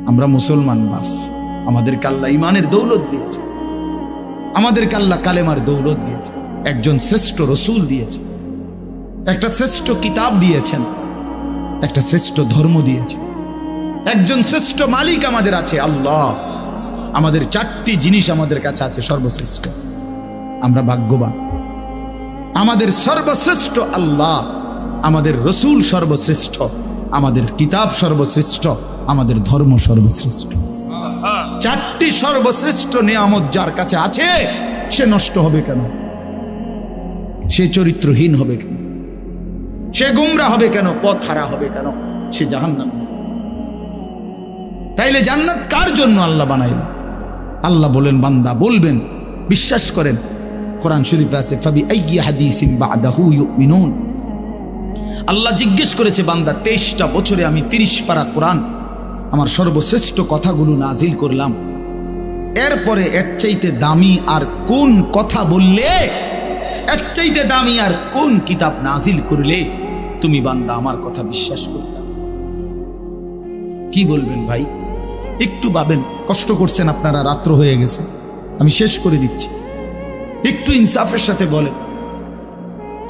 আমরা মুসলমান বাপ, আমাদেরকে আল্লাহ ইমানের দৌলত দিয়েছে, আমাদেরকে আল্লাহ কালেমার দৌলত দিয়েছে, একজন শ্রেষ্ঠ রসুল দিয়েছে, একটা শ্রেষ্ঠ কিতাব দিয়েছেন, একটা শ্রেষ্ঠ ধর্ম দিয়েছে, একজন শ্রেষ্ঠ মালিক আমাদের আছে আল্লাহ। আমাদের চারটি জিনিস আমাদের কাছে আছে সর্বশ্রেষ্ঠ। আমরা ভাগ্যবান। আমাদের সর্বশ্রেষ্ঠ আল্লাহ, আমাদের রসুল সর্বশ্রেষ্ঠ, আমাদের কিতাব সর্বশ্রেষ্ঠ, আমাদের ধর্ম সর্বশ্রেষ্ঠ। চারটি সর্বশ্রেষ্ঠ নিয়ামত যার কাছে আছে, সে নষ্ট হবে কেন? সে চরিত্রহীন হবে কেন? সে গুমরা হবে কেন? পথ হারা হবে কেন? সে জাহান্নামী হবে। তাইলে জান্নাত কার জন্য আল্লাহ বানাইল? আল্লাহ বলেন, বান্দা বলবেন, বিশ্বাস করেন, কোরআন শরীফে আছে, ফাবি আইয়ি হাদিসিন বাদাহু ইউমিনুন। আল্লাহ জিজ্ঞেস করেছে, বান্দা 23টা বছরে আমি 30 পারা কোরআন আমার সর্বশ্রেষ্ঠ কথাগুলো নাজিল করলাম, এরপরে এর চাইতে দামি আর কোন কথা বললে, এর চাইতে দামি আর কোন কিতাব নাজিল করলে তুমি বান্দা আমার কথা বিশ্বাস করতে? কি বলবেন ভাই? একটু ভাবেন। কষ্ট করছেন আপনারা, রাত্র হয়ে গেছে, আমি শেষ করে দিচ্ছি। একটু ইনসাফের সাথে বলেন।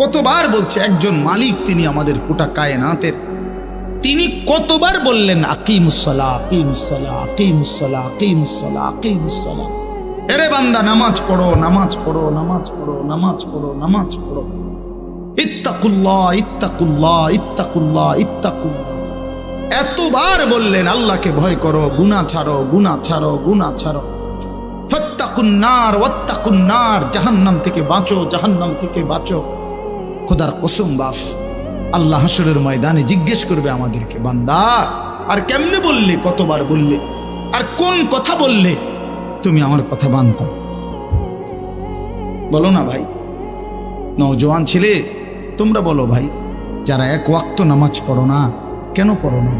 কতবার বলছে একজন মালিক, তিনি আমাদের গোটা কায়নাতের, তিনি কতবার বললেন আকিমুসসালাহ, আকিমুসসালাহ, আকিমুসসালাহ, আকিমুসসালাহ, আকিমুসসালাহ। এরে বান্দা, নামাজ পড়ো, নামাজ পড়ো, নামাজ পড়ো, নামাজ পড়ো, নামাজ পড়ো। ইত্তাকুল্লাহ, ইত্তাকুল্লাহ, ইত্তাকুল্লাহ, ইত্তাকুল্লাহ। এতবার বললেন আল্লাহকে ভয় করো, গুনাহ ছাড়ো, গুনাহ ছাড়ো, গুনাহ ছাড়ো। ফাত্তাকুন নার, ওয়াত্তাকুন নার, জাহান্নাম থেকে বাঁচো, জাহান্নাম থেকে বাঁচো। খোদার কসম বাপ, আল্লাহ হাসরের ময়দানে জিজ্ঞেস করবে আমাদেরকে, বান্দা আর কেমনে বললে, কতবার বললে, আর কোন কথা বললে তুমি আমার কথা মানতা? বলো না ভাই। নওজোয়ান ছেলে, তোমরা বলো ভাই, যারা এক ওয়াক্ত নামাজ পড়ো না, কেন পড়ো না?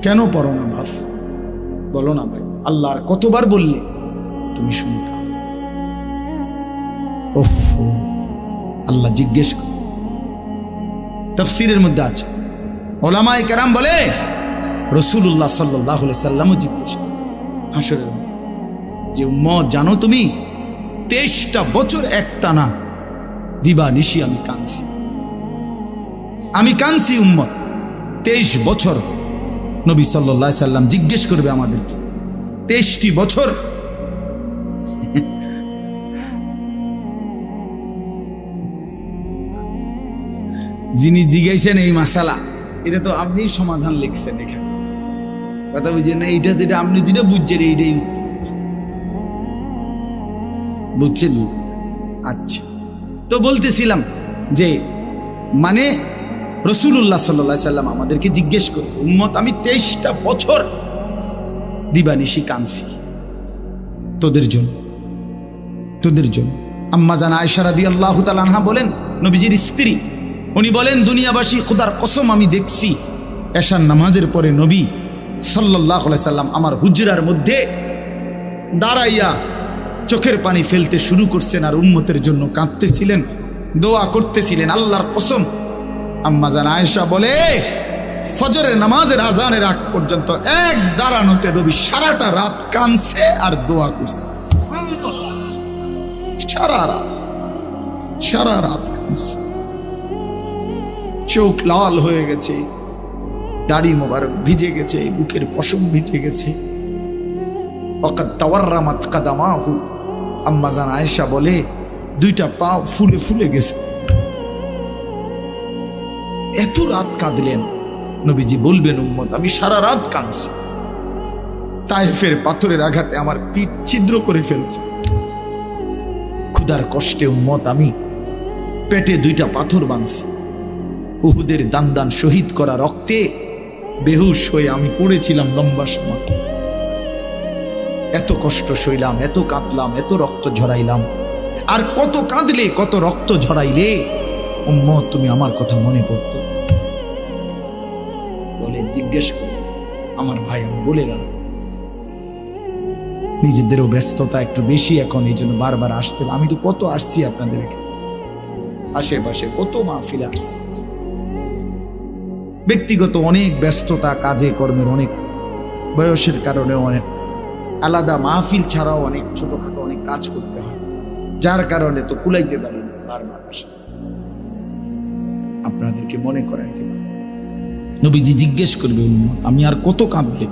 কেন পড়ো না বাপ? বলো না ভাই। আল্লাহ আর কতবার বললে তুমি শুনতা? উফ, আল্লাহ জিজ্ঞেস কর। তাফসীরের মধ্যে আছে, উলামায়ে কেরাম বলে রাসূলুল্লাহ সাল্লাল্লাহু আলাইহি সাল্লামও জিজ্ঞেস করে হাসরের যে, উম্মত জানো তুমি 23টা বছর একটানা দিবা নিশি আমি কাঁদছি, আমি কাঁদছি উম্মত 23 বছর। নবী সাল্লাল্লাহু আলাইহি সাল্লাম জিজ্ঞেস করবে আমাদেরকে, 23টি বছর যিনি জিজ্ঞাসেন এই মাসালা, এটা তো আপনি সমাধান লিখছেন এখানে, কথা বুঝছেন না? এইটা যেটা আপনি যেটা বুঝছেন এইটাই উত্তর, বুঝছেন? আচ্ছা, তো বলতেছিলাম যে মানে রাসূলুল্লাহ সাল্লাল্লাহু আলাইহি সাল্লাম আমাদেরকে জিজ্ঞেস করে, উম্মত আমি 23টা বছর দিবানিশি কাঁদছি তোদের জন্য, তোদের জন্য। আম্মা জান আয়েশা রাদিয়াল্লাহু তাআলা আনহা বলেন, নবীজির স্ত্রী, উনি বলেন, দুনিয়াবাসী খোদার কসম আমি দেখছি এশার নামাজের পরে নবী সাল্লাল্লাহু আলাইহি সাল্লাম আমার হুজরার মধ্যে দাঁড়াইয়া চোখের পানি ফেলতে শুরু করছেন আর উম্মতের জন্য কাঁদতেছিলেন, দোয়া করতেছিলেন। আল্লাহর কসম, আম্মা জান আয়েশা বলে, ফজরের নামাজের আজানের আগ পর্যন্ত এক দাঁড়ানোতে নবী সারাটা রাত কাঁদছে আর দোয়া করছে। সারা রাত কাঁদছে, চোখ লাল হয়ে গেছে, দাড়ি মোবারক ভিজে গেছে, বুকের পশম ভিজে গেছে। ওয়াকাদ তাওয়াররামাত কাদামাহু, আম্মা জান আয়েশা বলে, দুইটা পা ফুলে ফুলে গেছে। এত রাত কাঁদলেন। নবীজি বলবেন, উম্মত আমি সারা রাত কাঁদছি, তায়েফের পাথরের আঘাতে আমার পিঠ ছিদ্র করে ফেলছে, ক্ষুধার কষ্টে উম্মত আমি পেটে 2টা পাথর বাঁধছি, উহুদের দান দান শহীদ করা রক্তে বেহুশ হয়ে আমি পড়েছিলাম লম্বা সময়। এত কষ্ট সইলাম, এত কাঁদলাম, এত রক্ত ঝরাইলাম, আর কত কাঁদলে, কত রক্ত ঝরাইলে উম্মত তুমি আমার কথা মনে পড়তো? বলে জিজ্ঞেস করে আমার ভাই, আমি বলে গেল, নিজেদেরও ব্যস্ততা একটু বেশি এখন, এই জন্য বারবার আসতে। আমি তো কত আসছি আপনাদেরকে, আশেপাশে কত মাহফিলে আসছি, ব্যক্তিগত অনেক ব্যস্ততা, কাজে কর্মের অনেক, বয়সের কারণে অনেক আলাদা মাহফিল ছাড়াও অনেক ছোটখাটো অনেক কাজ করতে হয়, যার কারণে তো কুলাইতে পারি না। বারবার আসে, আপনাদেরকে মনে করাইতে পারি। নবীজি জিজ্ঞেস করবে, আমি আর কত কাঁদলে,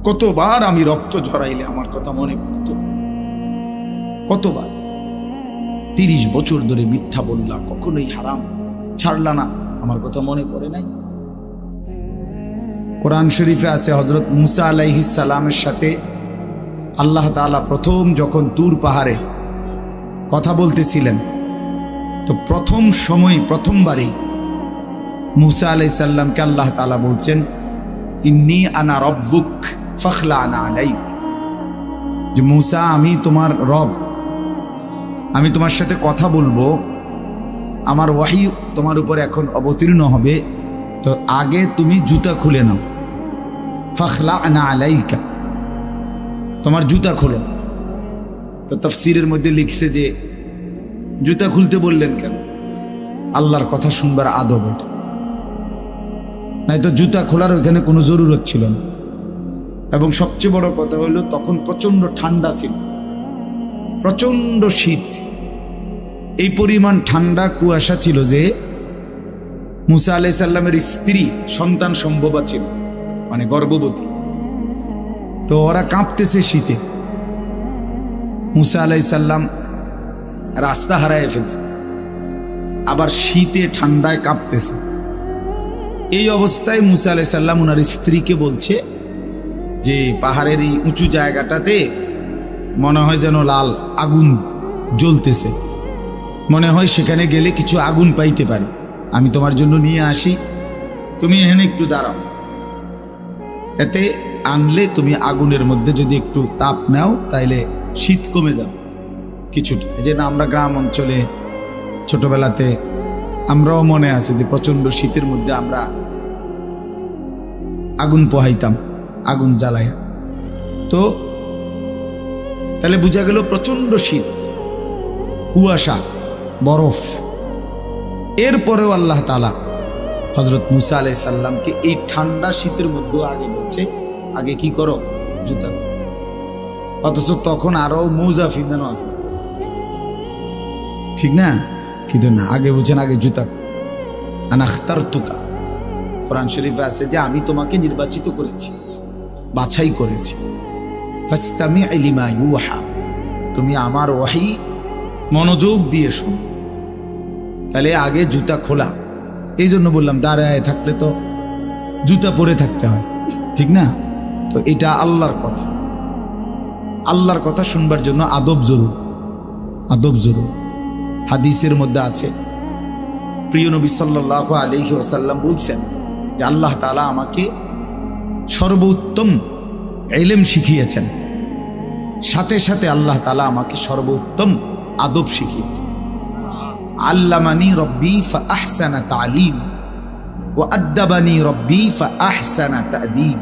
কতবার আমি রক্ত ঝরাইলে আমার কথা মনে পড়ত, কতবার 30 বছর ধরে মিথ্যা বললা, কখনোই হারাম ছাড়লা না, আমার কথা মনে পড়ে নাই? কোরআন শরীফে আছে হযরত মুসা আলাইহিস সালামের সাথে আল্লাহ তাআলা প্রথম যখন তুর পাহাড়ে কথা বলতেছিলেন, তো প্রথম সময় প্রথমবারই মুসা আলাইহিস সালামকে আল্লাহ তাআলা বলছেন, ইন্নী আনা রব্বুক ফাখলা'না আলাইক, যে মুসা আমি তোমার রব, আমি তোমার সাথে কথা বলবো, আমার ওয়াহি তোমার উপর এখন অবতীর্ণ হবে, তো আগে তুমি জুতা খুলে নাও। ফাখলা'না আলাইকা, তোমার জুতা খোলো। তো তাফসীরের মধ্যে লিখছে যে জুতা খুলতে বললেন কেন? আল্লাহর কথা শুনবার আদব এটা, নাই তো জুতা খোলার ওইখানে কোনো জরুরত ছিল না। এবং সবচেয়ে বড় কথা হলো তখন প্রচন্ড ঠান্ডা ছিল, প্রচন্ড শীত, এই পরিমাণ ঠান্ডা কুয়াশা ছিল যে মুসা আলাইহিস সালামের স্ত্রী সন্তান সম্ভবা ছিল, মানে গর্ভবতী, তো ওরা কাঁপতেছে শীতে। মুসা আলাইহিস সালাম রাস্তা হারায় ফেলছে, আবার শীতে ঠান্ডায় কাঁপতেছে। এই অবস্থায় মুসা আলাইহিস সালাম ওনার স্ত্রীকে বলছে যে পাহাড়ের এই উঁচু জায়গাটাতে মনে হয় যেন লাল আগুন জ্বলতেছে, মনে হয় সেখানে গেলে কিছু আগুন পাইতে পারি, আমি তোমার জন্য নিয়ে আসি, তুমি এখানে একটু দাঁড়াও, এতে আনলে তুমি আগুনের মধ্যে যদি একটু তাপ নাও তাইলে শীত কমে যাবে কিছুটা। যে না, আমরা গ্রাম অঞ্চলে ছোটবেলাতে আমরাও মনে আছে যে প্রচন্ড শীতের মধ্যে আমরা আগুন পোহাইতাম, আগুন জ্বালাইয়া। তো তাহলে বোঝা গেল প্রচন্ড শীত, কুয়াশা, বরফ। এরপরেও আল্লাহ তাআলা হযরত মুসা আলাইহিস সালামকে এই ঠান্ডা শীতের মধ্যে আগে বলছে, আগে কি করো? জুতা। অথচ তখন আরো মৌজা ফিন্দানো আছে, ঠিক না? কিন্তু না, আগে বলছেন আগে জুতা। আনা আখতারতুকা, কোরআন শরীফে আছে যে আমি তোমাকে নির্বাচিত করেছি, বাছাই করেছি। ফাসতামি' লিমা ইউহা, তুমি আমার ওয়াহি মনোযোগ দিয়ে শোনো। তাহলে আগে জুতা খোলা। এই জন্য বললাম দাঁড়ায় থাকলে তো জুতা পরে থাকতে হয়, ঠিক না? তো এটা আল্লাহর কথা, আল্লাহর কথা শুনবার জন্য আদব জরুর, আদব জরুর। হাদিসের মধ্যে আছে প্রিয় নবী সাল্লাল্লাহু আলাইহি ওয়াসাল্লাম বলছেন যে আল্লাহ তাআলা আমাকে সর্বোত্তম ইলম শিখিয়েছেন, সাথে সাথে আল্লাহ তাআলা আমাকে সর্বোত্তম আদব শিখিয়েছেন। আল্লামানি রব্বি ফাআহসানা তা'লিম ওয়া আদ্দাবানি রব্বি ফাআহসানা তা'দীব।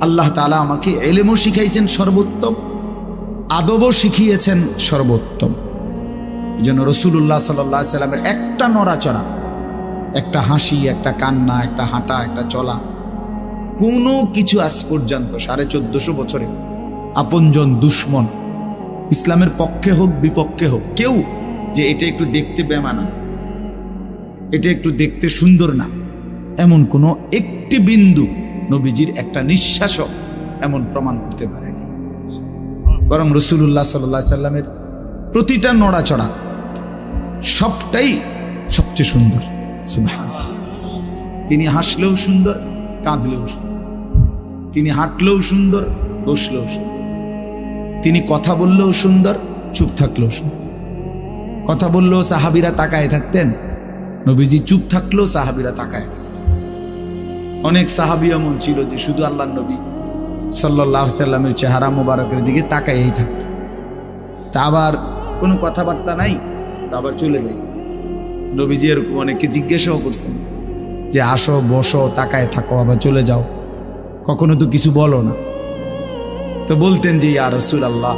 আল্লাহ তাআলা আমাকে ইলমও শিখাইছেন সর্বোত্তম, আদবও শিখিয়েছেন সর্বোত্তম। যেন রাসূলুল্লাহ সাল্লাল্লাহু আলাইহি সাল্লামের একটা নড়াচড়া, একটা হাসি, একটা কান্না, একটা হাঁটা, একটা চলা, কোনো কিছু আজ পর্যন্ত 1450 বছরে আপনজন দুশ্মন, ইসলামের পক্ষে হোক বিপক্ষে হোক, কেউ যে এটা একটু দেখতে বেমানা, এটা একটু দেখতে সুন্দর না, এমন কোনো একটি বিন্দু নবীজির একটা নিঃশ্বাসও এমন প্রমাণ করতে পারেনি। বরং রাসূলুল্লাহ সাল্লাল্লাহু আলাইহি সাল্লামের প্রতিটা নড়াচড়া সবটাই সবচেয়ে সুন্দর। সুবহানাল্লাহ। তিনি হাসলেও সুন্দর, কাঁদলেও সুন্দর, তিনি হাঁটলেও সুন্দর, বসলেও সুন্দর, তিনি কথা বললেও সুন্দর, চুপ থাকলেও সুন্দর। কথা বললেও সাহাবীরা তাকায় থাকতেন, নবীজি চুপ থাকলেও সাহাবীরা তাকায় থাকতেন। অনেক সাহাবী এমন ছিল যে শুধু আল্লাহর নবী সাল্লাল্লাহু আলাইহি সাল্লামের চেহারা মোবারকের দিকে তাকায়ই থাকতেন, তা আবার কোনো কথাবার্তা নাই, তা আবার চলে যায়। নবীজি এরকম অনেককে জিজ্ঞাসাও করছেন যে আসো, বসো, তাকায় থাকো, আবার চলে যাও, কখনো তো কিছু বলো না। তো বলতেন যে ইয়া রাসূলুল্লাহ,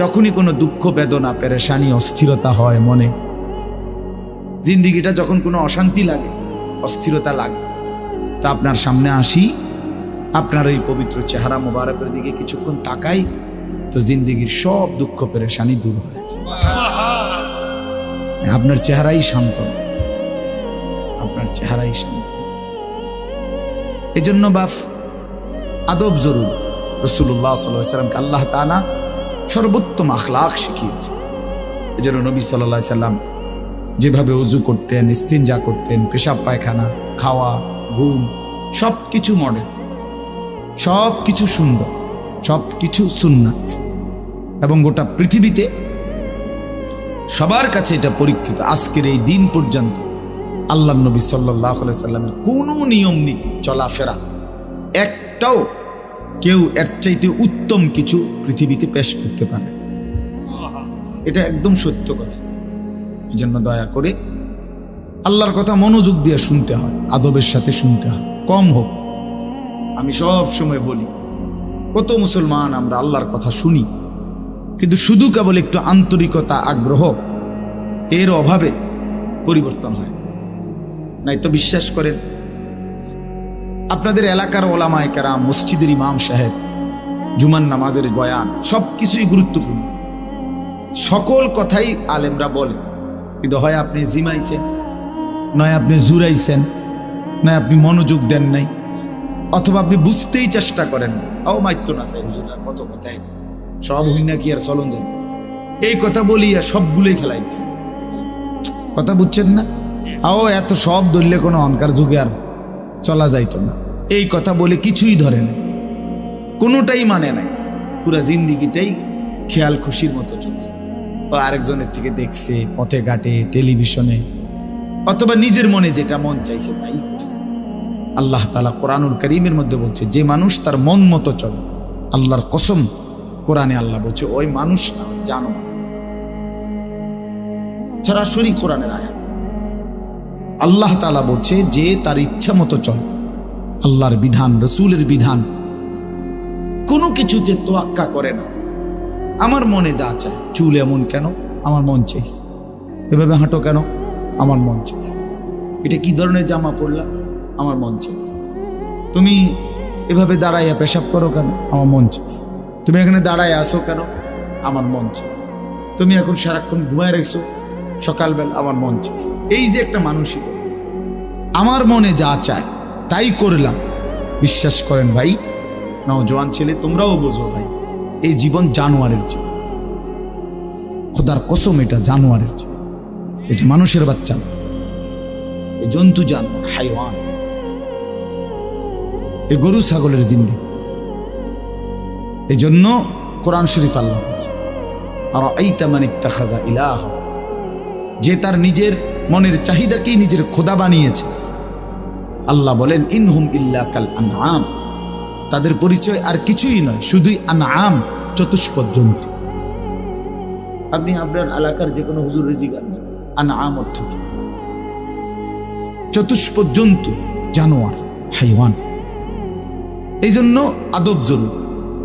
যখনই কোনো দুঃখ, বেদনা, পেরেশানি, অস্থিরতা হয় মনে, জিন্দিগিটা যখন কোনো অশান্তি লাগে, অস্থিরতা লাগবে। তা আপনার সামনে আসি, আপনার এই পবিত্র চেহারা মোবারকের দিকে কিছুক্ষণ তাকাই, তো জিন্দেগির সব দুঃখ পেরেশানি দূর হয়েছে। আপনার চেহারাই শান্ত, আপনার চেহারাই শান্ত। এই জন্য বাপ আদব জরুর। রাসূলুল্লাহ সাল্লাল্লাহু আলাইহি ওয়াসাল্লামকে আল্লাহ তাআলা সর্বোত্তম আখলাক শিখিয়েছে। এই জন্য নবী সাল্লাল্লাহু আলাইহি ওয়াসাল্লাম যেভাবে ওযু করতেন, ইস্তিনজা করতেন, পেশাব পায়খানা, খাওয়া, ঘুম, সব কিছু মডেল, সব কিছু সুন্দর, সব কিছু সুন্নাত, এবং গোটা পৃথিবীতে সবার কাছে এটা পরীক্ষিত। আজকের এই দিন পর্যন্ত আল্লাহর নবী সাল্লাল্লাহু আলাইহি সাল্লামের কোনো নিয়ম নীতি চলাফেরা একটাও কেউ এর চাইতে উত্তম কিছু পৃথিবীতে পেশ করতে পারে। এটা একদম সত্য কথা। এই জন্য দয়া করে আল্লাহর কথা মনোযোগ দিয়ে শুনতে হয়, আদবের সাথে শুনতে হয়, কম হোক। আমি সব সময় বলি, কত মুসলমান আমরা আল্লাহর কথা শুনি, কিন্তু শুধু কেবল একটু আন্তরিকতা, আগ্রহ, এর অভাবে পরিবর্তন হয় নাই। তো বিশ্বাস করেন, আপনাদের এলাকার ওলামায়ে কেরাম, মসজিদের ইমাম সাহেব, জুমার নামাজের বয়ান, সব কিছুই গুরুত্বপূর্ণ। সকল কথাই আলেমরা বলে, কিন্তু হয় আপনি জিমাইছেন, নয় আপনি জুরাইছেন, নয় আপনি মনোযোগ দেন নাই, অথবা আপনি বুঝতেই চেষ্টা করেন। ও মাইত্য না চাই হুজুরা, কত কথাই সব হইনা কি আর চলন যাবে, এই কথা বলিয়া সবগুলোই ফেলাই দিছে। কথা বুঝছেন না? আও এত সব ধরলে কোনো অনকার যুগে আর চলা যাইতো না। এই কথা বলে কিছুই ধরে না, কোনোটাই মানে নাই, পুরা জিন্দিগিটাই খেয়াল খুশির মতো চলছে। ও আরেকজনের থেকে দেখছে পথে ঘাটে, টেলিভিশনে, অথবা নিজের মনে যেটা মন চাইছে তাই করছে। আল্লাহ তাআলা কোরআনুল কারীমের মধ্যে বলছে, যে মানুষ তার মন মতো চলে, আল্লাহর কসম, কোরআনে আল্লাহ বলছে ওই মানুষ না, জানো, সরাসরি কোরআনের আয়াত। আল্লাহ তাআলা বলছে যে তার ইচ্ছা মতো চলে, আল্লাহর বিধান, রাসূলের বিধান, কোনো কিছুতে তোয়াক্কা করে না। আমার মনে যা চায়, চুল এমন কেন, আমার মন চাইছে, এভাবে হাঁটো কেন, আমার মন চাইছে, এটা কি ধরনের জামা পরলা, আমার মন চাইছে, তুমি এভাবে দাঁড়াইয়া পেশাব করো কেন, আমার মন চাইছে, তুমি এখানে দাঁড়ায় আসো কেন, আমার মন চাইছে, তুমি এখন সারাক্ষণ ঘুমায় রাখছো সকালবেলা, আমার মন চাইছে। এই যে একটা মানসিকতা, আমার মনে যা চায় তাই করলাম। বিশ্বাস করেন ভাই, নওজোয়ান ছেলে, তোমরাও বোঝো ভাই, এই জীবন জানোয়ারের জীবন। খোদার কসম, এটা জানোয়ারের জীবন, এটা মানুষের বাচ্চা না, এই জন্তু জানোয়ার, হাইওয়ান, এই গরু ছাগলের জিন্দেগি। এই জন্য কোরআন শরীফ আল্লাহ বলছে, আর আইতা মান ইত্তাখাযা ইলাহ, যে তার নিজের মনের চাহিদাকেই নিজের খোদা বানিয়েছে। আল্লাহ বলেন, ইনহুম ইল্লা কাল আনআম, তাদের পরিচয় আর কিছুই নয়, শুধুই আনআম, চতুষ্পদ জন্তু। আপনি আপনার এলাকার যে কোনো হুজুরের জিজ্ঞাসা, আনআম অর্থ কি? চতুষ্পদ জন্তু, জানোয়ার, হাইওয়ান। এই জন্য আদব জরুরি,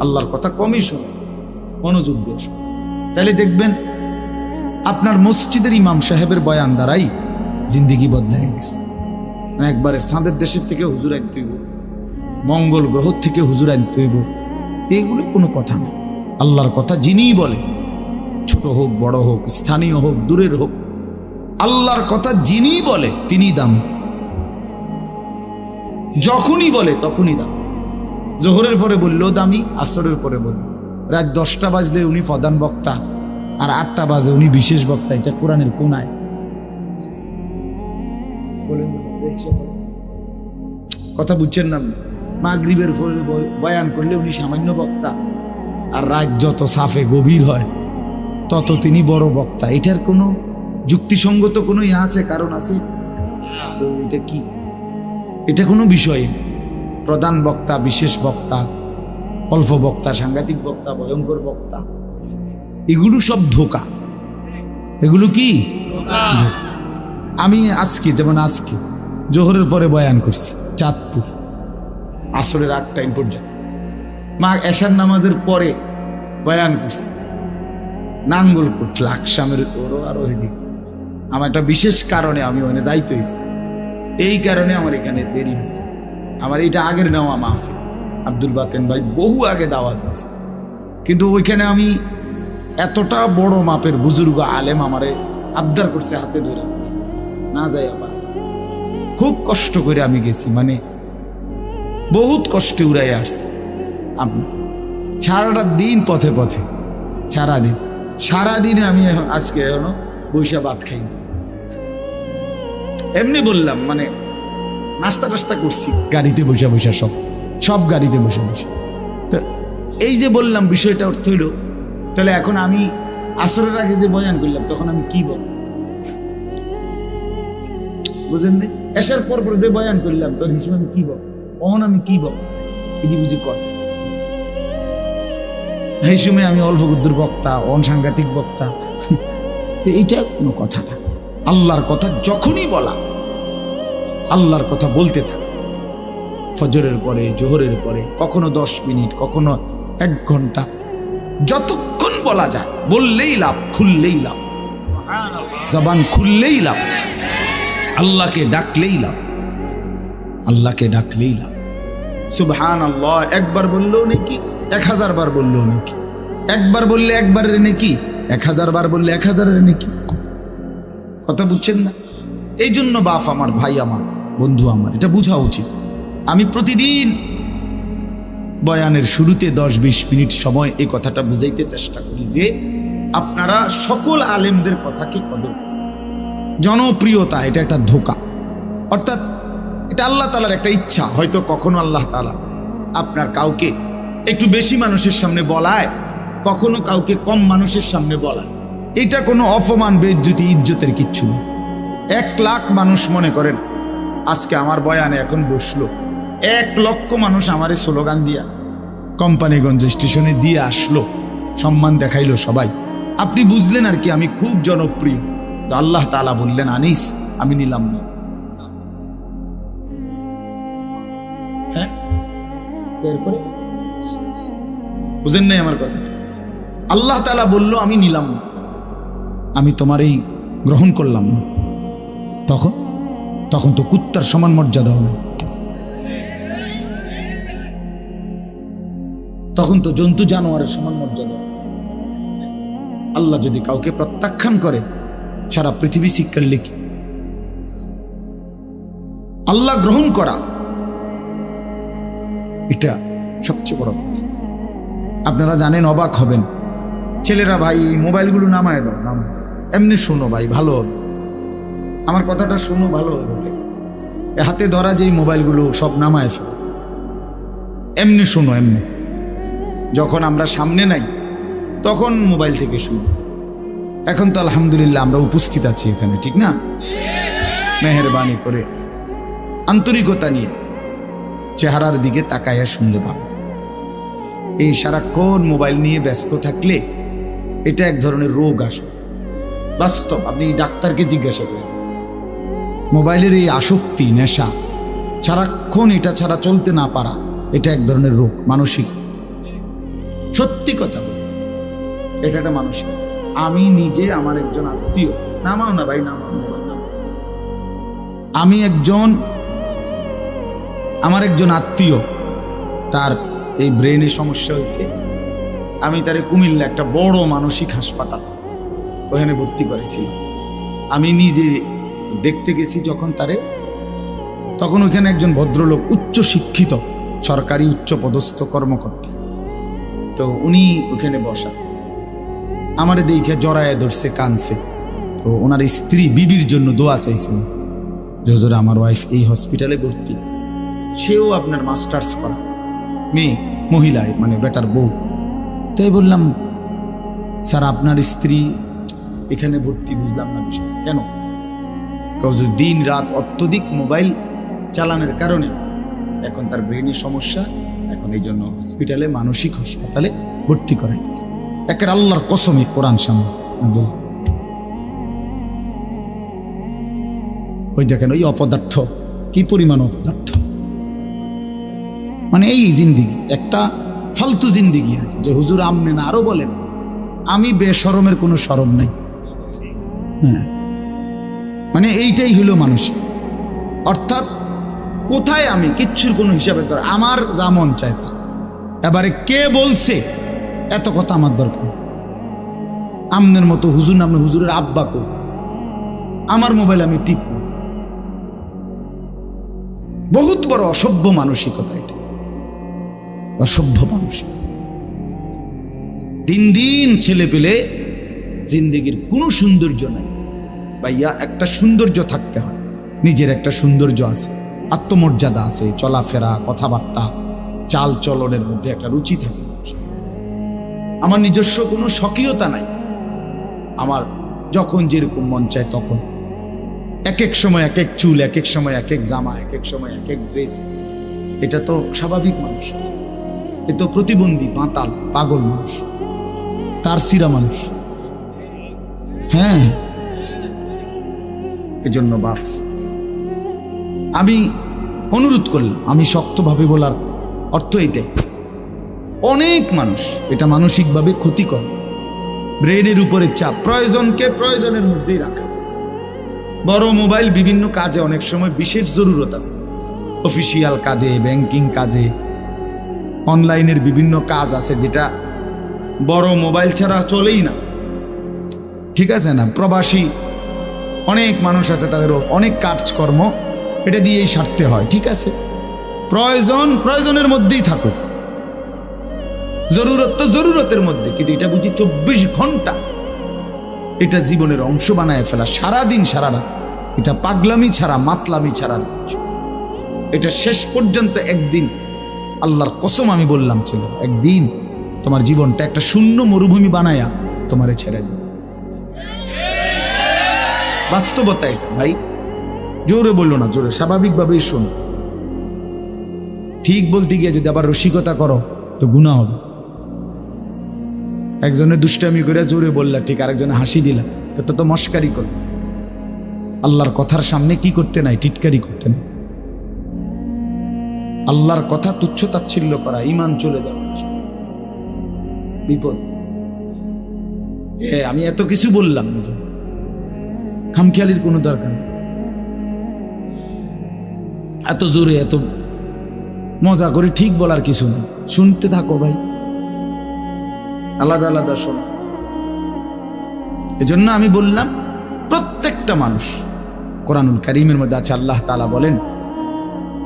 আল্লাহর কথা কমই শোনো, মনোযোগ দিয়ে শোনো। তাহলে দেখবেন আপনার মসজিদের ইমাম সাহেবের বয়ান দ্বারাই জিন্দিগি বদলে গেছে। একবারে চাঁদের দেশের থেকে হুজুর আনতে হইব, মঙ্গল গ্রহ থেকে হুজুর আনতে হইব, এগুলো কোনো কথা না। আল্লাহর কথা যিনিই বলে, ছোট হোক, বড় হোক, স্থানীয় হোক, দূরের হোক, আল্লাহর কথা যিনিই বলে তিনি দামি। যখনই বলে তখনই দামি। জোহরের পরে বললেও দামি, আসরের পরে বলল, রাত 10টা বাজলে উনি প্রধান বক্তা, আর 8টা বাজে উনি বিশেষ বক্তা। এটা কোরআনের কোন আয়াত? কথা বুঝছেন না? মাগরিবের পরে বয়ান করলে উনি সামান্য বক্তা, আর রাত যত সাফে গভীর হয় তত তিনি বড় বক্তা। এটার কোনো যুক্তিসঙ্গত কোনো ইয়া আছে, কারণ আছে? তো এটা কি? এটা কোনো বিষয়? প্রধান বক্তা, বিশেষ বক্তা, অল্প বক্তা, সাংঘাতিক বক্তা, ভয়ঙ্কর বক্তা, এগুলো সব ধোঁকা। এগুলো কি? আমি আজকে, যেমন আজকে জোহরের পরে বয়ান করছি চাঁদপুর, আসরের 8 টাইম পর্যন্ত, মা এশার নামাজের পরে বয়ান করছি নাঙ্গলকোট, লাকসামের ওরও আর ওইদিকে। আমার একটা বিশেষ কারণে আমি ওখানে যাইতে হয়েছি। এই কারণে আমার এখানে দেরি হয়েছে। আমার এইটা আগের নেওয়া মাহফিল, আব্দুল বাতেন ভাই বহু আগে দাওয়াত দিয়েছে, কিন্তু ওইখানে আমি এতটা বড় মাপের বুজুর্গ আলেম আমারে আবদার করছে হাতে ধরে না যাই আবার। খুব কষ্ট করে আমি গেছি, মানে বহুত কষ্টে উড়াই আসছি। আপনি সারাটা দিন পথে পথে, সারাদিনে আমি আজকে এখনো বৈশা ভাত খাইনি। এমনি বললাম, মানে নাস্তা টাস্তা করছি গাড়িতে বসে বসে, সব গাড়িতে বসে বসে। তো এই যে বললাম বিষয়টা অর্থ হইল, তাহলে এখন আমি আসরের আগে যে বয়ান করলাম তখন আমি কি বল, বুঝেন নি? এসার পর যে বয়ান করলাম তোর হিসেবে আমি কি বল, কখন আমি কি বল, এটি বুঝি কথা। এই সময় আমি অল্প গুদ্দুর বক্তা, অনসাংঘাতিক বক্তা, এইটা কোনো কথা না। আল্লাহর কথা যখনই বলা, আল্লাহর কথা বলতে থাকে। ফজরের পরে, জোহরের পরে, কখনো 10 মিনিট, কখনো 1 ঘন্টা, যতক্ষণ বলা যায় বললেই লাভ, খুললেই লাভ, জবান খুললেই লাভ, আল্লাহকে ডাকলেই লাভ, আল্লাহকে ডাকলেই লাভ। সুবহানাল্লাহ একবার বললেও নাকি, 1000 বার বললেও নাকি, একবার বললে একবারের নাকি, 1000 বার বললে 1000-এর নাকি। কথা বুঝছেন না? এই জন্য বাপ আমার, ভাই আমার, বন্ধু আমার, এটা বোঝা উচিত। আমি প্রতিদিন বয়ানের শুরুতে 10-20 মিনিট সময় এই কথাটা বুঝাইতে চেষ্টা করি যে আপনারা সকল আলেমদের কথাকে কদর। জনপ্রিয়তা এটা একটা ধোঁকা, অর্থাৎ এটা আল্লাহ তাআলার একটা ইচ্ছা। হয়তো কখনো আল্লাহ তাআলা আপনার কাউকে একটু বেশি মানুষের সামনে বলায়, কখনো কাউকে কম মানুষের সামনে বলায়। এটা কোনো অপমান, বেইজ্জতি, ইজ্জতের কিচ্ছু নেই। 1 লাখ মানুষ মনে করেন আজকে আমার বয়ানে এখন বসলো, 1 লক্ষ মানুষ আমারে স্লোগান দিয়া কোম্পানিগঞ্জ স্টেশনে দিয়ে আসলো, সম্মান দেখাইলো সবাই। আপনি বুঝলেন আর কি আমি খুব জনপ্রিয়। তো আল্লাহ তাআলা বললেন আনিস আমি নিলাম না। হ্যাঁ, তারপরে বুঝেন নাই আমার কথা? আল্লাহ তাআলা বলল আমি নিলাম না, আমি তোমার এই গ্রহণ করলাম না। তখন তো কুত্তার সমান মর্যাদা হবে, তখন তো জন্তু জানোয়ারের সমান মর্যাদা। আল্লাহ যদি কাউকে প্রত্যাখ্যান করে, সারা পৃথিবী শিক্ষার লিখি। আল্লাহ গ্রহণ করা এটা সবচেয়ে বড় কথা। আপনারা জানেন, অবাক হবেন, ছেলেরা ভাই মোবাইলগুলো নামায় দাও, নামায়, এমনি শোনো ভাই, ভালো হবে, আমার কথাটা শোনো, ভালো হবে। হাতে ধরা যেই মোবাইলগুলো সব নামায় ফেলো, এমনি শোনো, এমনি। যখন আমরা সামনে নাই তখন মোবাইল থেকে শুনি। এখন তো আলহামদুলিল্লাহ আমরা উপস্থিত আছি এখানে, ঠিক না? মেহেরবানি করে আন্তরিকতা নিয়ে চেহারার দিকে তাকাইয়া শুনলে পাবো। এই সারাক্ষণ মোবাইল নিয়ে ব্যস্ত থাকলে এটা এক ধরনের রোগ আসবে, বাস্তব। আপনি ডাক্তারকে জিজ্ঞাসা করেন, মোবাইলের এই আসক্তি, নেশা, সারাক্ষণ এটা ছাড়া চলতে না পারা, এটা এক ধরনের রোগ, মানসিক। সত্যি কথা বলি, এটা একটা মানসিক। আমি নিজে, আমার একজন আত্মীয়, নামাও না ভাই, নামাও, আমার একজন আত্মীয়, তার এই ব্রেনে সমস্যা হয়েছে। আমি তারে কুমিল্লা একটা বড় মানসিক হাসপাতাল, ওখানে ভর্তি করেছিলাম। আমি নিজে দেখতে গেছি যখন তারে, তখন ওখানে একজন ভদ্রলোক, উচ্চ শিক্ষিত, সরকারি উচ্চ পদস্থ কর্মকর্তা, তো উনি ওখানে বসা। আমারে দেখে জড়ায় ধরছে, কাঁদছে। তো ওনার স্ত্রী বিবির জন্য দোয়া চাইছে যে হুজুর আমার ওয়াইফ এই হসপিটালে ভর্তি, সেও আপনার মাস্টার্স করা মেয়ে, মহিলায়, মানে বেটার বউ। তাই বললাম, স্যার আপনার স্ত্রী এখানে ভর্তি, বুঝলাম না বিষয় কেন? দিন রাত অত্যধিক মোবাইল চালানোর কারণে এখন তার ব্রেনের সমস্যা, এখন এই জন্য হসপিটালে, মানসিক হাসপাতালে ভর্তি করাইতেছে। একের আল্লাহর কসমে, কোরআন সামনে। ওই দেখেন, ওই অপদার্থ, কি পরিমাণ অপদার্থ, মানে এই জিন্দিগি একটা ফালতু জিন্দিগি আর কি। যে হুজুর আমনে না, আরো বলেন আমি বেশরমের কোনো শরম নেই। হ্যাঁ, মানে এইটাই হলো মানুষ, অর্থাৎ কোথায় আমি কিচ্ছুর কোনো হিসাবের দরকার, আমার যা মন চায় তা। এবারে কে বলছে এত কথা আমার দরকার। আমনের মতো হুজুর নামে হুজুরের আব্বা কো, আমার মোবাইল আমি টিপব। বহুত বড় অসভ্য মানসিকতা এটা, অসভ্য মানসিকতা। দিন দিন ছেলে পেলে জিন্দেগির কোনো সৌন্দর্য নাই ভাইয়া। একটা সৌন্দর্য থাকতে হয়, নিজের একটা সৌন্দর্য আছে, আত্মমর্যাদা আছে, চলাফেরা, কথাবার্তা, চাল চলনের মধ্যে একটা রুচি থাকে। আমার নিজস্ব কোনো স্বকীয়তা নাই, আমার যখন যেরকম মন চায় তখন, এক এক সময় এক এক চুল, এক এক সময় এক এক জামা, এক এক সময় এক এক ড্রেস। এটা তো স্বাভাবিক মানুষ, এ তো প্রতিবন্ধী, মাতাল, পাগল মানুষ, তার সিরা মানুষ। হ্যাঁ, এজন্য বাস আমি অনুরোধ করলাম, আমি শক্তভাবে বলার অর্থ এটাই। অনেক মানুষ এটা মানসিকভাবে ক্ষতিকর, ব্রেনের উপরে চাপ, প্রয়োজনকে প্রয়োজনের মধ্যেই রাখা। বড় মোবাইল বিভিন্ন কাজে অনেক সময় বিশেষ জরুরত আছে, অফিসিয়াল কাজে, ব্যাংকিং কাজে, অনলাইনের বিভিন্ন কাজ আছে যেটা বড় মোবাইল ছাড়া চলেই না, ঠিক আছে না? প্রবাসী অনেক মানুষ আছে, তাদের অনেক কাজকর্ম এটা দিয়েই সারতে হয়, ঠিক আছে। প্রয়োজন প্রয়োজনের মধ্যেই থাকুক, জরুরত তো জরুরতের মধ্যে, কিন্তু এটা বুঝি 24 ঘন্টা এটা জীবনের অংশ বানায় ফেলা, সারাদিন সারা রাত, এটা পাগলামি ছাড়া মাতলামি ছাড়া। এটা শেষ পর্যন্ত একদিন, আল্লাহর কসম আমি বললাম, ছিল একদিন তোমার জীবনটা একটা শূন্য মরুভূমি বানায়া তোমারে ছেড়ে দেবে। বাস্তবতা এটা ভাই, জোরে বললো না, জোরে স্বাভাবিকভাবেই শোনো। ঠিক বলতে গিয়ে যদি আবার রসিকতা করো তো গুনাহ হবে। একজনে দুষ্টামি করে জোরে বললা ঠিক, আরেকজনে হাসি দিলা, তো তো মস্কারি করল। আল্লাহর কথার সামনে কি করতে নাই? টিটকারি করতে নাই। আল্লাহর কথা তুচ্ছ তাচ্ছিল্য করা, ঈমান চলে যাওয়া, বিপদ। আমি এত কিছু বললাম, খামখেয়ালির কোনো দরকার নেই। এত জোরে এত মজা করে ঠিক বলার কিছু নেই, শুনতে থাকো ভাই, আলাদা আলাদা শোনো। এজন্য আমি বললাম প্রত্যেকটা মানুষ, কোরআনুল কারীমের মধ্যে আছে, আল্লাহ তাআলা বলেন,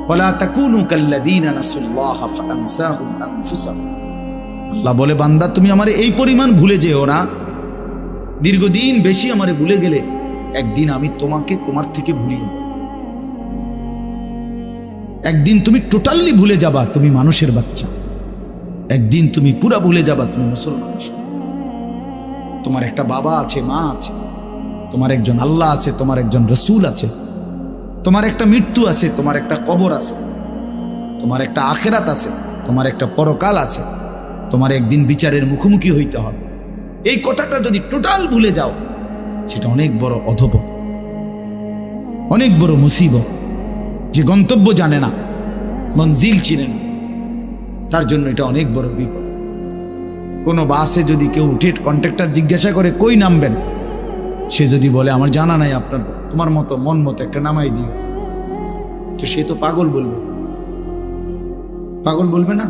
ওয়ালা তাকুনু কাল্লাযীনা নাসুল্লাহা ফাআনসাহুম আনফুসাহুম। আল্লাহ বলে, বান্দা তুমি আমারে এই পরিমাণ ভুলে যেও না, দীর্ঘদিন বেশি আমারে ভুলে গেলে একদিন আমি তোমাকে তোমার থেকে ভুলিয়ে দেব। একদিন তুমি টোটালি ভুলে যাবা তুমি মানুষের বাচ্চা, একদিন তুমি পুরা ভুলে যাবা তুমি মুসলমান। তোমার একটা বাবা আছে, মা আছে, তোমার একজন আল্লাহ আছে, তোমার একজন রসুল আছে, তোমার একটা মৃত্যু আছে, তোমার একটা কবর আছে, তোমার একটা আখিরাত আছে, তোমার একটা পরকাল আছে, তোমার একদিন বিচারের মুখোমুখি হইতে হবে। এই কথাটা যদি টোটাল ভুলে যাও, সেটা অনেক বড় অধপতন, অনেক বড় মুসিবত। যে গন্তব্য জানে না, মঞ্জিল চিনে না, তার জন্য এটা অনেক বড় বিপদ। কোনো বাসে যদি কেউ উঠে কন্ট্রাক্টর জিজ্ঞাসা করে কই নামবেন, সে যদি বলে আমার জানা নাই, আপনার তোমার মতো মন মতো একটা নামাই দিও, তো সে তো পাগল বলবে। পাগল বলবে না?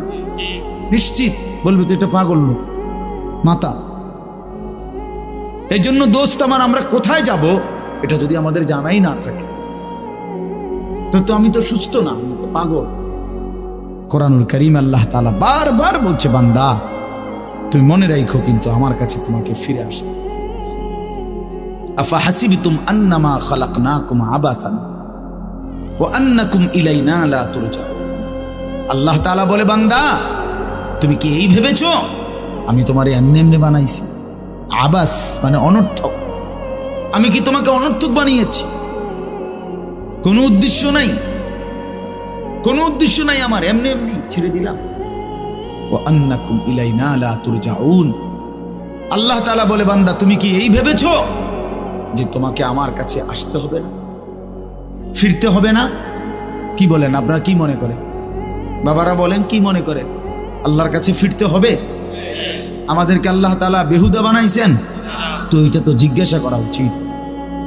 নিশ্চিত বলবে তো এটা পাগল লোক, মাতা। এই জন্য দোস্ত আমার, আমরা কোথায় যাব এটা যদি আমাদের জানাই না থাকে, তো আমি তো সুস্থ না, আমি তো পাগল। কোরআনুল কারীম আল্লাহ তাআলা বারবার বলছে, বান্দা তুমি মনে রাখো কিন্তু আমার কাছে তোমাকে ফিরে আসতে। আফা হাসিবতুম আন্নামা খালাকনাকুম আবাসান ওয়া আন্নাকুম ইলাইনা লা তুরজাউন। আল্লাহ তাআলা বলে, বান্দা তুমি কি এই ভেবেছো আমি তোমারে এমনি এমনি বানাইছি? আবাস মানে অনর্থক। আমি কি তোমাকে অনর্থক বানিয়েছি? কোনো উদ্দেশ্য নাই, কোনো উদ্দেশ্য নাই আমার, এমনি এমনি ছেড়ে দিলাম। ওয়া আন্নাকুম ইলাইনা লা তুরজাউন। আল্লাহ তাআলা বলে, বান্দা তুমি কি এই ভেবেছো যে তোমাকে আমার কাছে আসতে হবে না, ফিরতে হবে না? কি বলেন আপনারা, কি মনে করেন? বাবারা বলেন, কি মনে করেন? আল্লাহর কাছে ফিরতে হবে? আমাদেরকে আল্লাহ তাআলা বেহুদা বানাইছেন? তো এটা তো জিজ্ঞাসা করা উচিত,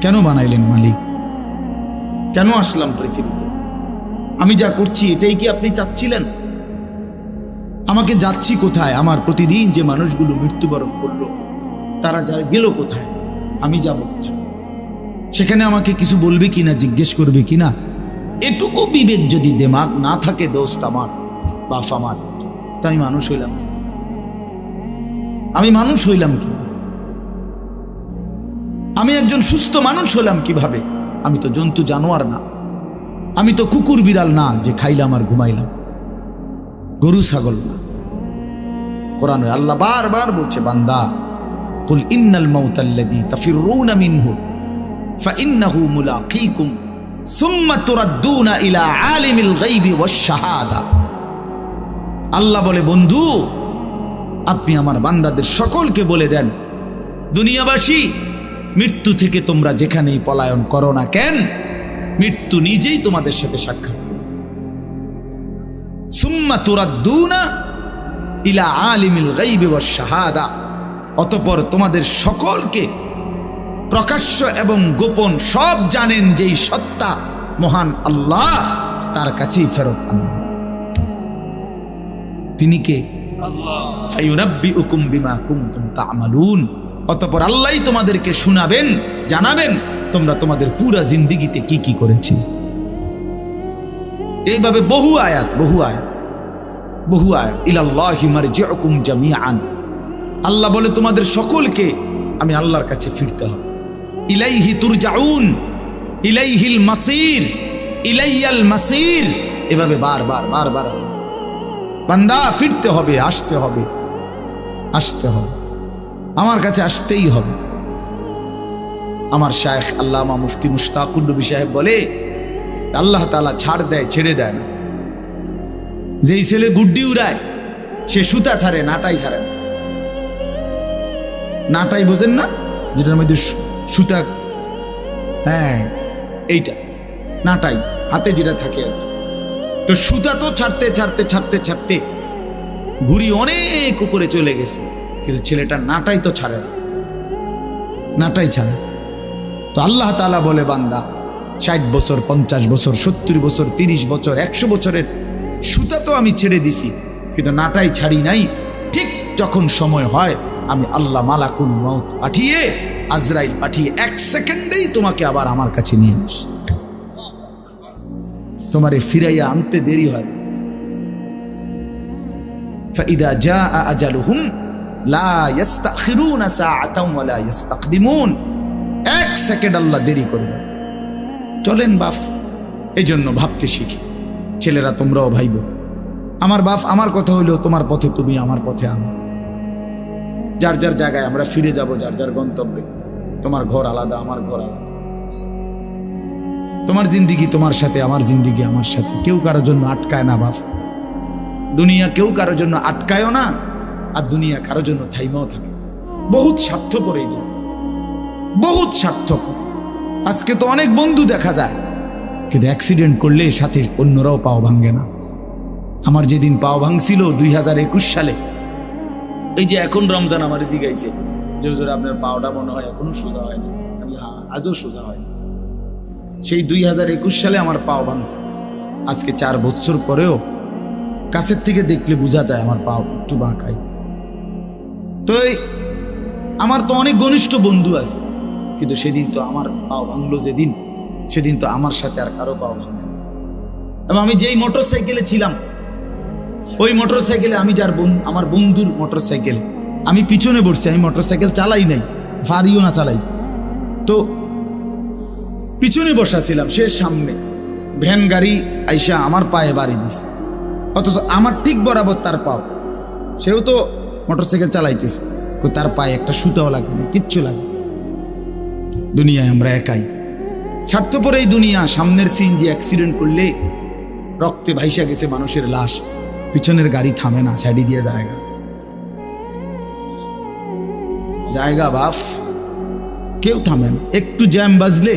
কেন বানাইলেন মালিক? কেন আসলাম পৃথিবীতে? আমি যা করছি এটাই কি আপনি চাচ্ছিলেন? আমাকে যাচ্ছি কোথায়? আমার প্রতিদিন যে মানুষগুলো মৃত্যুবরণ করলো তারা যা গেল কোথায়? আমি যাব কোথায়? সেখানে আমাকে কিছু বলবে কিনা, জিজ্ঞেস করবে কিনা? এটুকু বিবেক যদি দিমাগ না থাকে দোস্ত আমার, বাপ আমার, তো আমি মানুষ হইলাম কি? আমি মানুষ হইলাম কি? আমি একজন সুস্থ মানুষ হলাম কিভাবে? আমি তো জন্তু জানোয়ার না, আমি তো কুকুর বিড়াল না যে খাইলাম আর ঘুমাইলাম, গরু ছাগল না। কোরআনে আল্লাহ বারবার বলছে, বান্দা কুল ইন্নাল মাউতাল্লাযী তাফিররুনা মিনহু ফাইন্নাহু মুলাকীকুম সুম্মা তুরাদ্দুনা ইলা আলিমিল গায়বি ওয়াশ শাহাদা। আল্লাহ বলে, বন্ধু আপনি আমার বান্দাদের সকলকে বলে দেন, দুনিয়াবাসী, মৃত্যু থেকে তোমরা যেখানেই পলায়ন করো না কেন, মৃত্যু নিজেই তোমাদের সাথে সাক্ষাৎ করবে। সুম্মা তুরাদ্দুনা ইলা আলিমিল গায়বি ওয়াশ শাহাদা, অতঃপর তোমাদের সকলকে প্রকাশ্য এবং গোপন সব জানেন যেই সত্তা মহান আল্লাহ, তার কাছেই ফেরত আনো। তিনি কে? আল্লাহ। ফায়ুনাব্বিউকুম বিমা কুনতুম তা'মালুন, অতঃপর আল্লাহই তোমাদেরকে শোনাবেন, জানাবেন তোমরা তোমাদের পুরা জিন্দেগিতে কি কি করেছিলে। এইভাবে বহু আয়াত ইলাল্লাহি মারজিউকুম জামিআন। আল্লাহ বলে তোমাদের সকলকে আমি আল্লাহর কাছে ফিরতে হবে। ইলাইহি তুরজাউন, ইলাইহিল মাসির, ইলাইয়াল মাসির, এভাবে বারবার বান্দা ফিরতে হবে, আসতে হবে, আমার কাছে আসতেই হবে। আমার শায়েখ আল্লামা মুফতি মুশতাকুর নবী সাহেব বলে, আল্লাহ তাআলা ছাড় দেয়, ছেড়ে দেয় না। যেই ছেলে গুড্ডি উড়ায় সে সুতা ছাড়ে, নাটাই ছাড়ে না। নাটাই বোঝেন না, যেটার মধ্যে সুতা, হ্যাঁ এইটা নাটাই, হাতে যেটা থাকে আর কি। তো সুতা তো ছাড়তে ঘুড়ি অনেক উপরে চলে গেছে, কিন্তু ছেলেটা নাটাই তো ছাড়ে না, নাটাই ছাড়ে। তো আল্লাহ তাআলা বলে, বান্দা 60 বছর, 50 বছর, 70 বছর, 30 বছর, 100 বছরের সুতা তো আমি ছেড়ে দিছি, কিন্তু নাটাই ছাড়ি নাই। ঠিক যখন সময় হয় আমি আল্লাহ মালাকুল মউত পাঠিয়ে, আজরাইল পাঠিয়ে 1 সেকেন্ডেই তোমাকে আবার আমার কাছে নিয়ে আস। তোমারে ফিরাইয়া আনতে দেরি হয়। ফাইদা জাআ আজালুহুম লা ইস্তাখিরুনা সাআতান ওয়া লা ইস্তাকদিমুন, 1 সেকেন্ড আল্লাহ দেরি করবে। চলেন বাপ, এজন্য ভাবতে শিখি। ছেলেরা তোমরাও ভাইবো, আমার বাপ আমার কথা হইলো তোমার পথে তুমি, আমার পথে আমি। যার যার জায়গায় আমরা ফিরে যাব, যার যার গন্তব্যে। তোমার ঘর আলাদা, আমার ঘর আলাদা। তোমার জিন্দিগি তোমার সাথে, আমার জিন্দিগি আমার সাথে। কেউ কারোর জন্য আটকায় না বাপ। দুনিয়া কেউ কারোর জন্য আটকায়ও না, আর দুনিয়া কারোর জন্য থাইমাও থাকে। বহুত স্বার্থপর এই দুনিয়া, বহুত স্বার্থপর। আজকে তো অনেক বন্ধু দেখা যায়, কিন্তু অ্যাক্সিডেন্ট করলে সাথে অন্যরাও পাও ভাঙ্গে না। আমার যেদিন পাও ভাঙছিল 2021 সালে, এই যে এখন রমজান আমার জিগাইছে যে হুজুর আপনার পাওটা মনে হয় এখনো সোজা হয়নি। আমি হ্যাঁ, আজও সোজা হয়নি। সেই 2021 সালে আমার পাও ভাঙছে। আজকে 4 বছর পরেও কাছের থেকে দেখলে বোঝা যায় আমার পাও একটু বাঁকাই। তো আমার তো অনেক ঘনিষ্ঠ বন্ধু আছে, কিন্তু সেদিন তো আমার পাও ভাঙলো যেদিন, সেদিন তো আমার সাথে আর কারো পাও ভাঙলো। এবং আমি যেই মোটর সাইকেলে ছিলাম, ওই মোটর সাইকেলে আমি আমার বন্ধুর মোটর সাইকেলে আমি পিছনে বসছি। আমি মোটর সাইকেল চালাই নাই, পারিও না চালাই। তো পিছনে বসা ছিলাম, সে সামনে। ভ্যান গাড়ি আইসা আমার পায়ে বাড়ি দিছে, অথচ আমার ঠিক বরাবর তার পাও। সেও তো মোটর সাইকেল চালাইতেছে, তার পায়ে একটা সুতাও লাগে না, কিচ্ছু লাগে। দুনিয়ায় আমরা একাই, স্বার্থপর এই দুনিয়া। সামনের সিএনজি অ্যাক্সিডেন্ট করলে রক্তে ভাইসা গেছে মানুষের লাশ, পিছনের গাড়ি থামে না, সাইডে দিয়ে জায়গা বাফ, কেউ থামে না। একটু জ্যাম বাজলে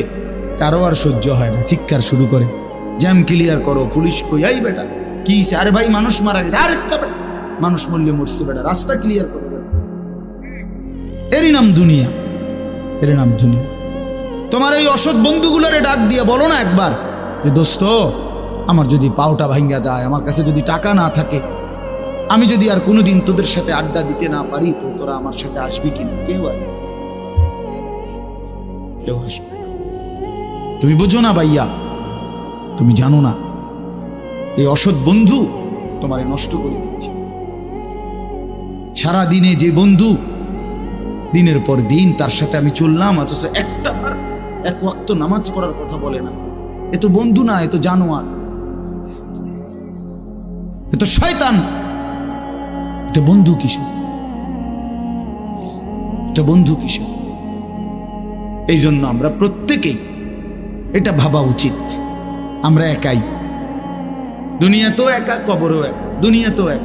কারো আর সহ্য হয় না, চিৎকার শুরু করে, জ্যাম ক্লিয়ার করো। পুলিশ কই, এই বেটা কি? আরে ভাই মানুষ মারা গেছে। আরে মানুষ মরলে মরছে বেটা, রাস্তা ক্লিয়ার করো। এরই নাম দুনিয়া, এর নাম দুনিয়া। তোমার এই অসৎ বন্ধুগুলোরে ডাক দিয়ে বলো না একবার, যে দোস্ত, আমার যদি পাওটা ভাঙ্গা যায়, আমার কাছে যদি টাকা না থাকে, আমি যদি আর কোনোদিন তোদের সাথে আড্ডা দিতে না পারি, তো তোরা আমার সাথে আসবি কিনা? কেউ আসবে, কেউ আসবে। তুমি বোঝো না ভাইয়া, তুমি জানো না এই অসৎ বন্ধু তোমারে নষ্ট করে দিচ্ছে। সারা দিনে যে বন্ধু, দিনের পর দিন তার সাথে আমি চললাম, অথচ একটা বার এক ওয়াক্ত নামাজ পড়ার কথা বলে না। এ তো বন্ধু না, এ তো জানোয়ার, এ তো শয়তান। এটা বন্ধু কিসের? এটা বন্ধু কিসের? এই জন্য আমরা প্রত্যেকেই এটা ভাবা উচিত, আমরা একাই। দুনিয়া তো একা, কবরও একা। দুনিয়া তো এক।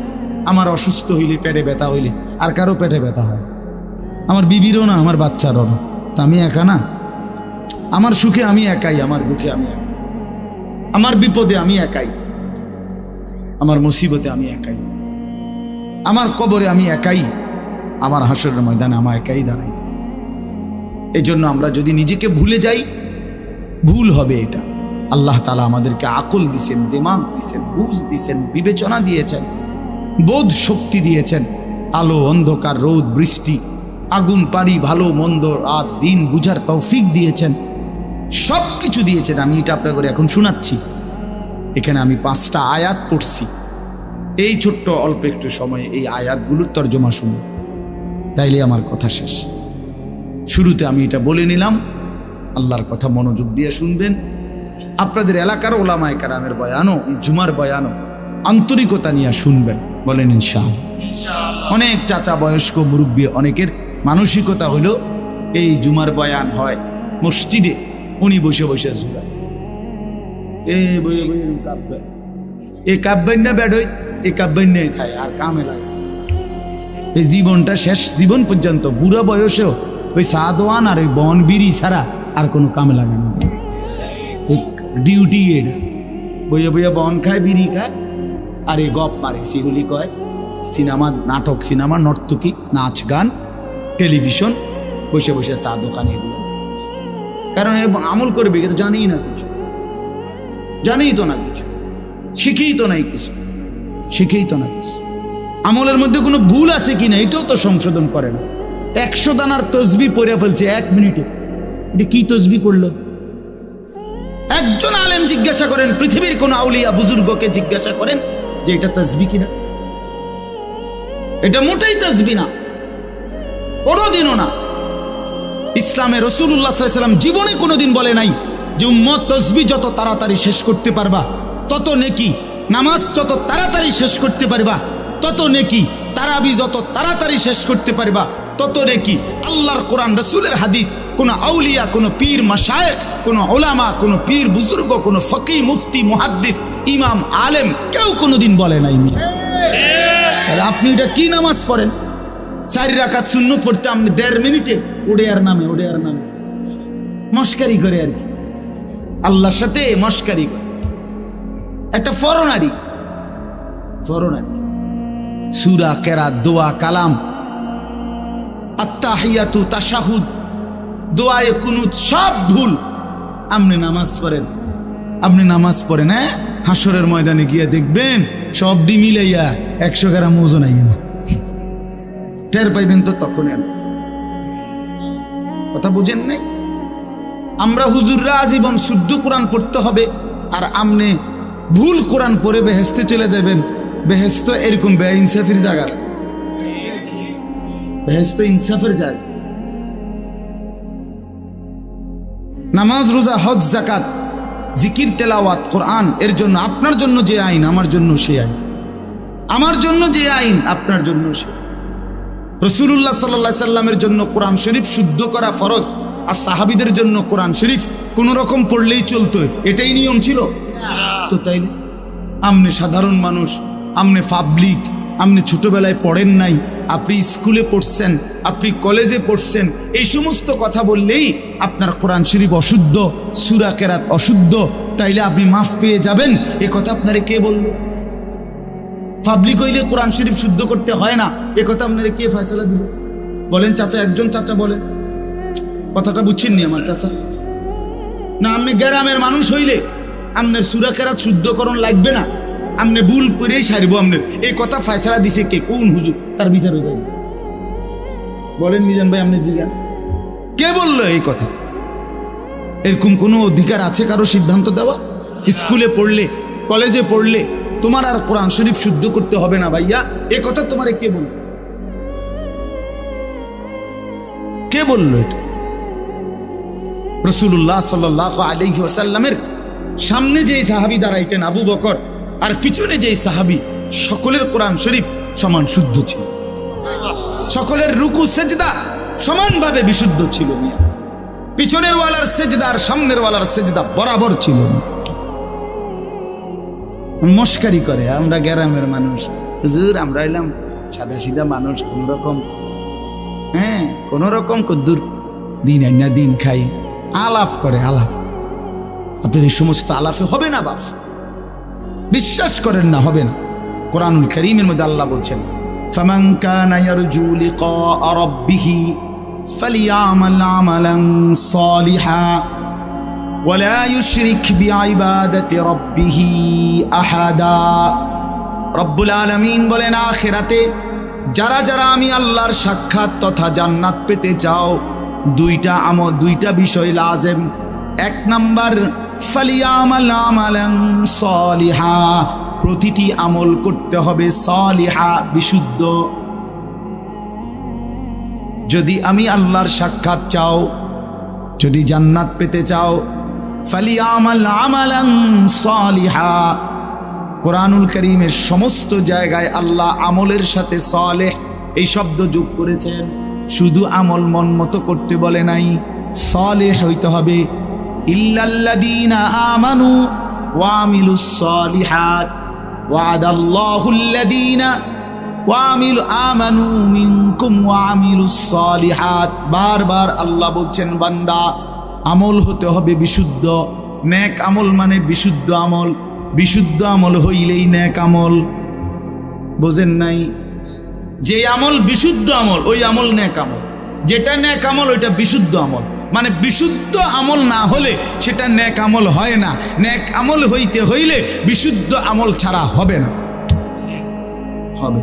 আমার অসুস্থ হইলে, পেটে ব্যথা হইলে, আর কারো পেটে ব্যথা হয়, আমার বিবিরও না, আমার বাচ্চারও না, তা আমি একা না? আমার সুখে আমি একাই, আমার দুঃখে আমি একাই, আমার বিপদে আমি একাই, আমার মুসিবতে আমি একাই, আমার কবরে আমি একাই, আমার হাসরের ময়দানে আমার একাই দাঁড়াই। এই জন্য আমরা যদি নিজেকে ভুলে যাই, ভুল হবে। এটা আল্লাহ তাআলা আমাদেরকে আকল দিয়েছেন, দিমাগ দিয়েছেন, বুঝ দিয়েছেন, বিবেচনা দিয়েছেন, বোধ শক্তি দিয়েছেন, আলো অন্ধকার, রোদ বৃষ্টি, আগুন পানি, ভালো মন্দ, রাত দিন বুঝার তৌফিক দিয়েছেন, সব কিছু দিয়েছেন। আমি এটা আপনাদের এখন শোনাচ্ছি। এখানে আমি 5টা আয়াত পড়ছি, এই ছোট্ট অল্প একটু সময়ে এই আয়াতগুলোর তর্জমা শুনুন, তাইলে আমার কথা শেষ। শুরুতে আমি এটা বলে নিলাম, আল্লাহর কথা মনোযোগ দিয়ে শুনবেন। আপনাদের এলাকার ওলামায়ে কেরামের বয়ানও, এই জুমার বয়ানও আন্তরিকতা নিয়ে শুনবেন, বলেন ইনশাআল্লাহ। অনেক চাচা, বয়স্ক, মুরব্বী, অনেকের মানসিকতা হলো এই জুমার বয়ান হয় মসজিদে, উনি বসে বসে জুড়ায়, কাব্যান না বেড়ই, এই কাব্যান নেই খায় আর কামে লাগে। এই জীবনটা শেষ জীবন পর্যন্ত, বুড়া বয়সেও ওই সাদওয়ান আর ওই বন বিড়ি ছাড়া আর কোনো কামে লাগে না। ডিউটি এটা বইয়া বইয়া বন খায়, বিড়ি খায়, আর এই গপ মারে, সেগুলি কয় সিনেমা, নাটক, সিনেমা, নর্তকী, নাচ গান, টেলিভিশন, বসে বসে চা দোকানে এগুলো। কারণ আমল করবে কিন্তু জানেই না কিছু, জানেই তো না কিছু, শিখেই তো নাই কিছু, শিখেই তো না কিছু। আমলের মধ্যে কোনো ভুল আছে কিনা এটাও তো সংশোধন করে না। 100 দানার তসবি পড়ে ফেলছে 1 মিনিটে। এটা কি তসবি পড়লো? একজন আলেম জিজ্ঞাসা করেন, পৃথিবীর কোন আউলিয়া বুজুর্গকে জিজ্ঞাসা করেন যে এটা তসবি কিনা। এটা মোটেই তসবি না, কোনোদিনও না। ইসলামে রাসূলুল্লাহ সাল্লাল্লাহু আলাইহি ওয়াসাল্লাম জীবনে কোনোদিন বলে নাই যে উম্মত তসবি যত তাড়াতাড়ি শেষ করতে পারবা তত নেকি, নামাজ যত তাড়াতাড়ি শেষ করতে পারবা তত নেকি, তারাবি যত তাড়াতাড়ি শেষ করতে পারবা তত নেকি। আল্লাহর কোরআন, রাসূলের হাদিস, কোন আউলিয়া, কোন পীর মাশায়েখ, কোন উলামা, কোন পীর বুজুর্গ, কোন ফকিহ, মুফতি, মুহাদ্দিস, ইমাম, আলেম কেউ কোনোদিন বলে নাই। আর আপনি এটা কি নামাজ পড়েন? 4 রাকাত সুন্নত পড়তে আপনি 1.5 মিনিটে ওডেয়ার নামে মস্কারি করে, আর কি আল্লাহর সাথে মস্কারি করে। একটা ফরনারি সূরা, কেরাত, দোয়া, কালাম, আত্তাহিয়াতু, তাশাহুদ, দোয়ায়ে কুনুত সব ভুল। আপনি নামাজ পড়েন, হ্যাঁ, হাসরের ময়দানে গিয়ে দেখবেন সব ডি মিলাইয়া 100 গ্রাম ওজন আইয়ে না, টের পাইবেন তো তখন। কথা বুঝেন নাই? আমরা হুজুররা আজীবন শুদ্ধ কোরআন পড়তে হবে, আর আমনে ভুল কোরআন পড়ে বেহেশতে চলে যাবেন। বেহেশত এরকম বেইনসাফির জায়গা, বেহেশত ইনসাফের জায়গা। নামাজ, রোজা, হজ, যাকাত, জিকির, তেলাওয়াত, কোরআন, এর জন্য আপনার জন্য যে আইন আমার জন্য সে আইন, আমার জন্য যে আইন আপনার জন্য সে। রাসূলুল্লাহ সাল্লাল্লাহু আলাইহি সাল্লামের জন্য কোরআন শরীফ শুদ্ধ করা ফরজ, আর সাহাবীদের জন্য কোরআন শরীফ কোন রকম পড়লেই চলতো, এটাই নিয়ম ছিল তো। তাই আমনে সাধারণ মানুষ, আমনে পাবলিক, আপনি ছোটবেলায় পড়েন নাই, আপনি স্কুলে পড়ছেন, আপনি কলেজে পড়ছেন, এই সমস্ত কথা বললেই আপনার কোরআন শরীফ অশুদ্ধ, সূরা কেরাত অশুদ্ধ, তাইলে আপনি মাফ পেয়ে যাবেন, এ কথা আপনারে কে বলল? পাবলিক হইলে কোরআন শরীফ শুদ্ধ করতে হয় না, এ কথা আপনারে কে ফয়সালা দিল? বলেন চাচা, একজন চাচা বলেন। কথাটা বুঝছেননি আমার চাচা? না আপনি গ্রামের মানুষ হইলে আমনের সূরা কেরাত শুদ্ধকরণ লাগবে না, আমনে ভুল করেই সারিব। আমনের এই কথা ফয়সালা দিছে কে? কোন হুজুর? তার বিচার হয়ে যাবে। বলেন মিজান ভাই, আপনি জিজ্ঞান কে বললো এই কথা? এরকম কোনো অধিকার আছে কারো সিদ্ধান্ত দেওয়া? স্কুলে পড়লে, কলেজে পড়লে তোমার আর কোরআন শরীফ শুদ্ধ করতে হবে না ভাইয়া, এ কথা তোমারে কে বলল? কে বললো এটা? রাসূলুল্লাহ সাল্লাল্লাহু আলাইহি ওয়াসাল্লামের সামনে যে সাহাবী দাঁড়াইতেন আবু বকর, আর পিছনে যে সাহাবী, সকলের কোরআন শরীফ সমান শুদ্ধ ছিল, সকলের রুকু সেজদা সমানভাবে বিশুদ্ধ ছিল। পিছনের ওয়ালার সেজদা আর সামনের ওয়ালার সেজদা বরাবর ছিল। মস্কারি করে আমরা গ্রামের মানুষ, হুজুর আমরা এলাম সাদা সিধা মানুষ, কোন রকম কোন রকম কদ্দুর দিন আইনা দিন খাই, আলাপ করে আলাপ। আপনার এই সমস্ত আলাপে হবে না বাপ, বিশ্বাস করেন না, হবে না। কোরআনুল কারীমের মধ্যে আল্লাহ বলছেন, ফামান কানা ইয়ারজু লিকা রাব্বিহি ফালিয়ামাল আমালান সালিহা ওয়ালা ইউশরিক বিইবাদাতি রাব্বিহি আহাদা। রব্বুল আলামিন বলেন, আখিরাতে যারা যারা আমি আল্লাহর সাক্ষাৎ তথা জান্নাত পেতে চাও, দুইটা বিষয় লাজেম। এক নাম্বার, ফালিয়ামাল আমালান সালিহা, প্রতিটি আমল করতে হবে সালিহা, বিশুদ্ধ। যদি আমি আল্লাহর সাক্ষাৎ চাও, যদি জান্নাত পেতে চাও, ফালিয়ামাল আমালান সালিহা। কোরআনুল কারীমের সমস্ত জায়গায় আল্লাহ আমলের সাথে সালেহ এই শব্দ যোগ করেছেন। শুধু আমল মন মতো করতে বলে নাই, সালেহ হইতে হবে। ইল্লাল্লাযীনা আমানু ওয়া আমিলুস সালিহাত ওয়া'দাল্লাহুল্লাযীনা আমানু মিনকুম ওয়া আমিলুস সালিহাত। বারবার আল্লাহ বলছেন, বান্দা আমল হতে হবে বিশুদ্ধ। নেক আমল মানে বিশুদ্ধ আমল, বিশুদ্ধ আমল হইলেই নেক আমল। বোঝেন নাই? যে আমল বিশুদ্ধ আমল ওই আমল নেক আমল, যেটা নেক আমল ওইটা বিশুদ্ধ আমল। মানে বিশুদ্ধ আমল না হলে সেটা নেক আমল হয় না। নেক আমল হইতে হইলে বিশুদ্ধ আমল ছাড়া হবে না। হবে?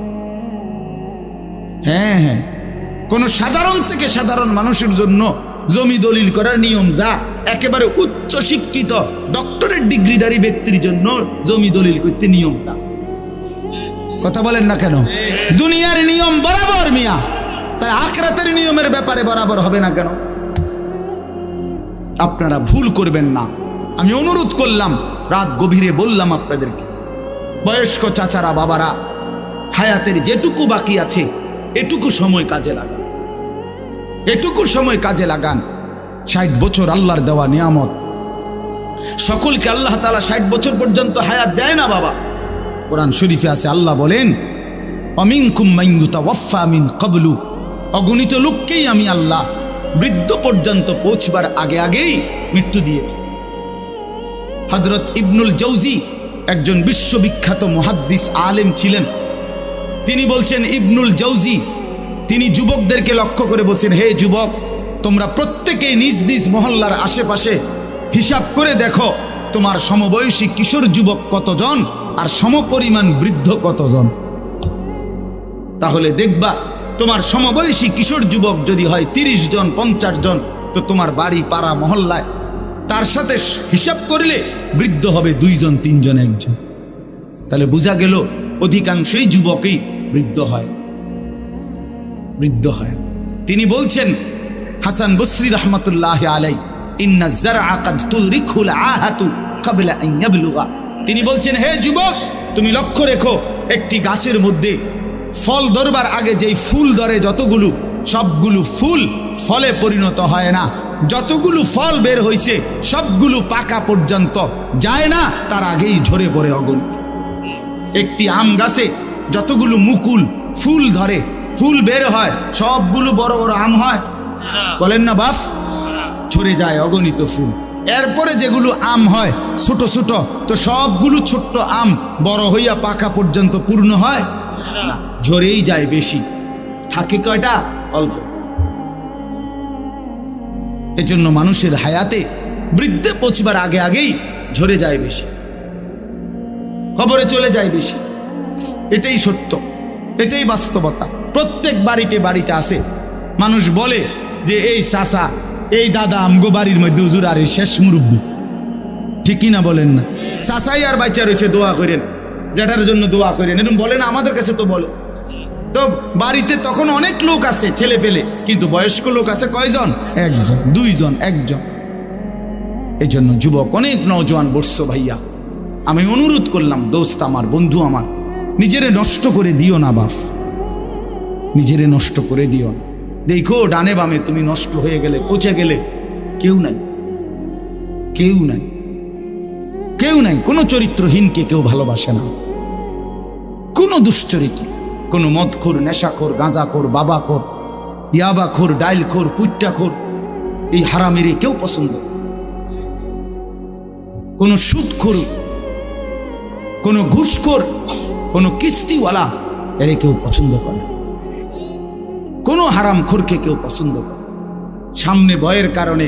হ্যাঁ, কোন সাধারণ থেকে সাধারণ মানুষের জন্য জমি দলিল করার নিয়ম যা, একেবারে উচ্চ শিক্ষিত ডক্টরেট ডিগ্রিধারী ব্যক্তির জন্য জমি দলিল করতে নিয়মটা। কথা বলেন না কেন? দুনিয়ার নিয়ম বরাবর মিয়া, তার আখিরাতের নিয়মের ব্যাপারে বরাবর হবে না কেন? আপনারা ভুল করবেন না। আমি অনুরোধ করলাম, রাত গভীরে বললাম আপনাদেরকে, বয়স্ক চাচারা বাবারা, হায়াতের যেটুকু বাকি আছে এটুকু সময় কাজে লাগান, এটুকু সময় কাজে লাগান। 60 বছর আল্লাহর দেওয়া নিয়ামত। সকলকে আল্লাহ তাআলা 60 বছর পর্যন্ত হায়াত দেয় না বাবা। কোরআন শরীফে আছে, আল্লাহ বলেন, অমিনকুম মান ইউতাওয়াফা মিন ক্বাবলু, অগণিত লোককেই আমি আল্লাহ বৃদ্ধ পর্যন্ত পৌঁছবার আগেই মৃত্যু দিয়ে। হযরত ইবনুল জাওজি একজন বিশ্ববিখ্যাত মুহাদ্দিস আলেম ছিলেন। তিনি বলছেন, ইবনুল জাওজি তিনি যুবকদেরকে লক্ষ্য করে বলছেন, হে যুবক, তোমরা প্রত্যেকেই নিজ নিজ মহল্লার আশেপাশে হিসাব করে দেখো তোমার সমবয়সী কিশোর যুবক কতজন আর সমপরিমাণ বৃদ্ধ কতজন। তাহলে দেখবা তোমার সমবয়সী কিশোর যুবক যদি হয় 30 জন 50 জন, তো তোমার বাড়ি পাড়া মহল্লায় তার সাথে হিসাব করলে বৃদ্ধ হবে 2 জন 3 জন 1 জন। তাহলে বোঝা গেল অধিকাংশই যুবকই বৃদ্ধ হয়, বৃদ্ধ হয়। তিনি বলছেন, হাসান বসরি রহমতুল্লাহি আলাইহি, ইন্না যারআ কাদ তুদরিকুল আহাতু ক্বাবলা আন ইয়াবলুগা। তিনি বলছেন, হে যুবক, তুমি লক্ষ্য রেখো, একটি গাছের মধ্যে ফল ধরবার আগে যেই ফুল ধরে যতগুলো, সবগুলো ফুল ফলে পরিণত হয় না। যতগুলো ফল বের হইছে সবগুলো পাকা পর্যন্ত যায় না, তার আগেই ঝরে পড়ে অগণিত। একটি আম গাছে যতগুলো মুকুল ফুল ধরে, ফুল বের হয়, সবগুলো বড় বড় আম হয়? বলেন না বাপ? ঝরে যায় অগণিত ফুল। এরপরে যেগুলো আম হয় ছোট ছোট, তো সবগুলো ছোট্ট আম বড় হইয়া পাকা পর্যন্ত পূর্ণ হয় না, ঝরেই যায় বেশি। থাকে কয়টা? অল্প। এজন্য মানুষের হায়াতে বৃদ্ধে পৌঁছবার আগেই ঝরে যায় বেশি, কবরে চলে যায় বেশি। এটাই সত্য, এটাই বাস্তবতা। প্রত্যেক বাড়িতে বাড়িতে আছে মানুষ বলে যে এই চাচা, এই দাদা আমগো বাড়ির মধ্যে হুজুর আর শেষ মুরব্বী, ঠিকই না বলেন না? চাচাই আর বাচ্চা রয়েছে, দোয়া করেন, যেটার জন্য দোয়া করেন, এরকম বলে না? আমাদের কাছে তো বলে। তো বাড়িতে তখন অনেক লোক আছে ছেলে পেলে, কিন্তু বয়স্ক লোক আছে কয়জন? একজন, দুইজন, একজন। এই জন্য যুবক অনেক নওজোয়ান বসছো ভাইয়া, আমি অনুরোধ করলাম, দোস্ত আমার, বন্ধু আমার, নিজেরে নষ্ট করে দিও না বাপ, নিজেরে নষ্ট করে দিও না। দেখো ডানে বামে তুমি নষ্ট হয়ে গেলে, পচে গেলে কেউ নাই, কেউ নাই, কেউ নাই। কোনো চরিত্রহীনকে কেউ ভালোবাসে না, কোনো দুশ্চরিত্র, কোনো মদখোর, নেশাখোর, গাঁজাখোর, বাবাখোর, ইয়াবাখোর, ডাইলখোর, পুট্টাখোর, এই হারামিরে কেউ পছন্দ, কোনো সুদখোর, কোনো ঘুষখোর, কোনো কিস্তিওয়ালা, এরে কেউ পছন্দ করে না। কোনো হারামখোরকে কেউ পছন্দ করে। সামনে ভয়ের কারণে,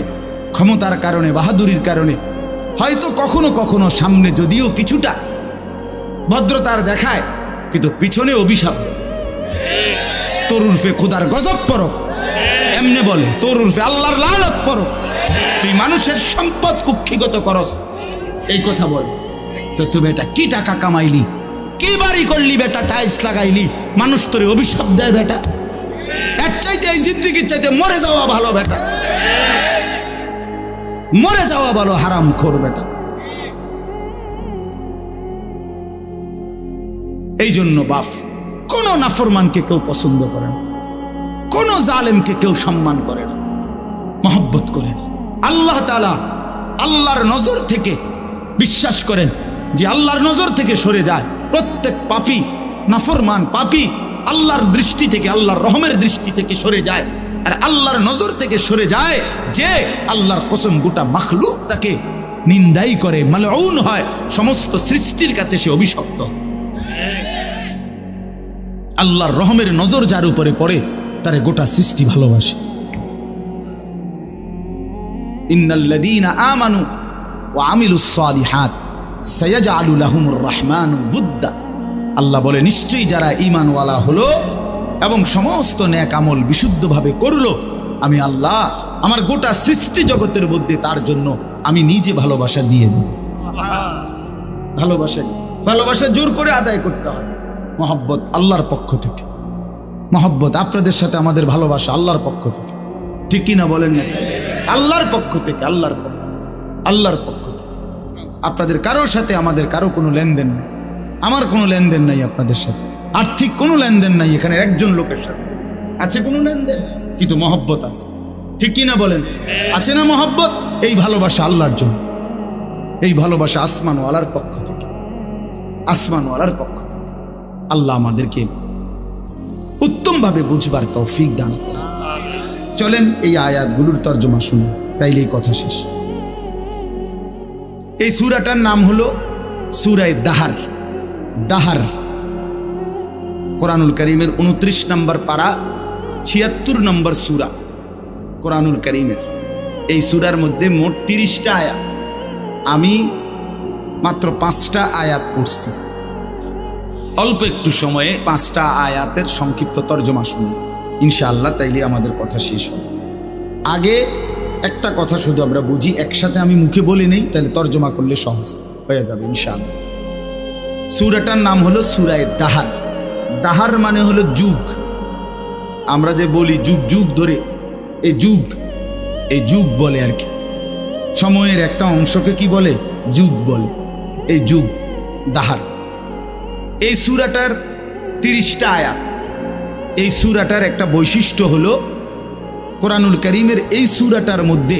ক্ষমতার কারণে, বাহাদুরির কারণে হয়তো কখনো কখনো সামনে যদিও কিছুটা ভদ্রতার দেখায়, কিন্তু পিছনে অভিশাপ। তোর উর্ফে খোদার গজব পড়ক, এমনি বলে, তোর উর্ফে আল্লাহর লানত পড়ক, তুই মানুষের সম্পদ কুক্ষিগত করস, এই কথা বল। তো তুমি এটা কি টাকা কামাইলি, কি বাড়ি করলি বেটা, টাইলস লাগাইলি, মানুষ তোরে অভিশাপ দেয় বেটা। এর চাইতে এই জিন্দেগির চাইতে মরে যাওয়া ভালো বেটা, মরে যাওয়া ভালো হারামখোর বেটা। এই জন্য বাপ, কোন নাফরমানকে কেউ পছন্দ করে না, কোন জালেমকে কেউ সম্মান করে না, মহব্বত করে না। আল্লাহ তাআলা আল্লাহর নজর থেকে, বিশ্বাস করেন যে আল্লাহর নজর থেকে সরে যায় প্রত্যেক পাপী, নাফরমান পাপী আল্লাহর দৃষ্টি থেকে, আল্লাহর রহমের দৃষ্টি থেকে সরে যায়। আর আল্লাহর নজর থেকে সরে যায় যে আল্লাহর কসম গোটা মাখলুক তাকে নিন্দাই করে, মালউন হয়, সমস্ত সৃষ্টির কাছে সে অভিশপ্ত। আল্লাহর রহমের নজর যার উপরে পড়ে তারে গোটা সৃষ্টি ভালোবাসে। ইন্নাল্লাযীনা আমানু ওয়া আমিলুস সালিহাত সায়াজআলু লাহুমুর রাহমানু উদ্দা। আল্লাহ বলে, নিশ্চয়ই যারা ঈমানওয়ালা হলো এবং সমস্ত নেক আমল বিশুদ্ধভাবে করলো, আমি আল্লাহ আমার গোটা সৃষ্টি জগতের মধ্যে তার জন্য আমি নিজে ভালোবাসা দিয়ে দেব। ভালোবাসা, ভালোবাসা জোর করে আদায় করতে হয়। মহব্বত আল্লাহর পক্ষ থেকে, মহব্বত আপনাদের সাথে আমাদের ভালোবাসা আল্লাহর পক্ষ থেকে, ঠিক কিনা বলেন না? আল্লাহর পক্ষ থেকে, আল্লাহর পক্ষ, আল্লাহর পক্ষ থেকে। আপনাদের কারোর সাথে আমাদের কারো কোনো লেনদেন নেই, আমার কোনো লেনদেন নাই আপনাদের সাথে, আর্থিক কোনো লেনদেন নাই। এখানে একজন লোকের সাথে আছে কোনো লেনদেন, কিন্তু মহব্বত আছে, ঠিক কিনা বলেন? আছে না মহব্বত? এই ভালোবাসা আল্লাহর জন্য, এই ভালোবাসা আসমানওয়ালার পক্ষ থেকে, আসমানওয়ালার পক্ষ থেকে। আল্লাহ আমাদেরকে উত্তমভাবে বুঝবার তৌফিক দান করুন। চলেন এই আয়াতগুলোর তর্জমা শুনুন, তাইলেই কথা শেষ। এই সূরাটার নাম হলো সূরা দাহার। দাহার কোরআনুল কারীমের 29 নম্বর পারা, 76 নম্বর সূরা কোরআনুল কারীমের। এই সূরার মধ্যে মোট 30টা আয়াত, আমি মাত্র 5টা আয়াত পড়ছি। অল্প একটু সময়ে 5টা আয়াতের সংক্ষিপ্ত তর্জমা শুনি ইনশাআল্লাহ, তাইলে আমাদের কথা শেষ হবে। আগে একটা কথা শুধু আমরা বুঝি, একসাথে আমি মুখে বলে নেই, তাহলে তর্জমা করলে সহজ হয়ে যাবে ইনশাআল্লাহ। সূরাটার নাম হলো সূরা দাহার। দাহার মানে হলো যুগ। আমরা যে বলি যুগ যুগ ধরে, এই যুগ, এই যুগ বলে আর কি, সময়ের একটা অংশকে কি বলে? যুগ বলে। এই যুগ দাহার। এই সূরাটার 30টা আয়াত। এই সূরাটার একটা বৈশিষ্ট্য হলো, কোরআনুল কারীমের এই সূরাটার মধ্যে,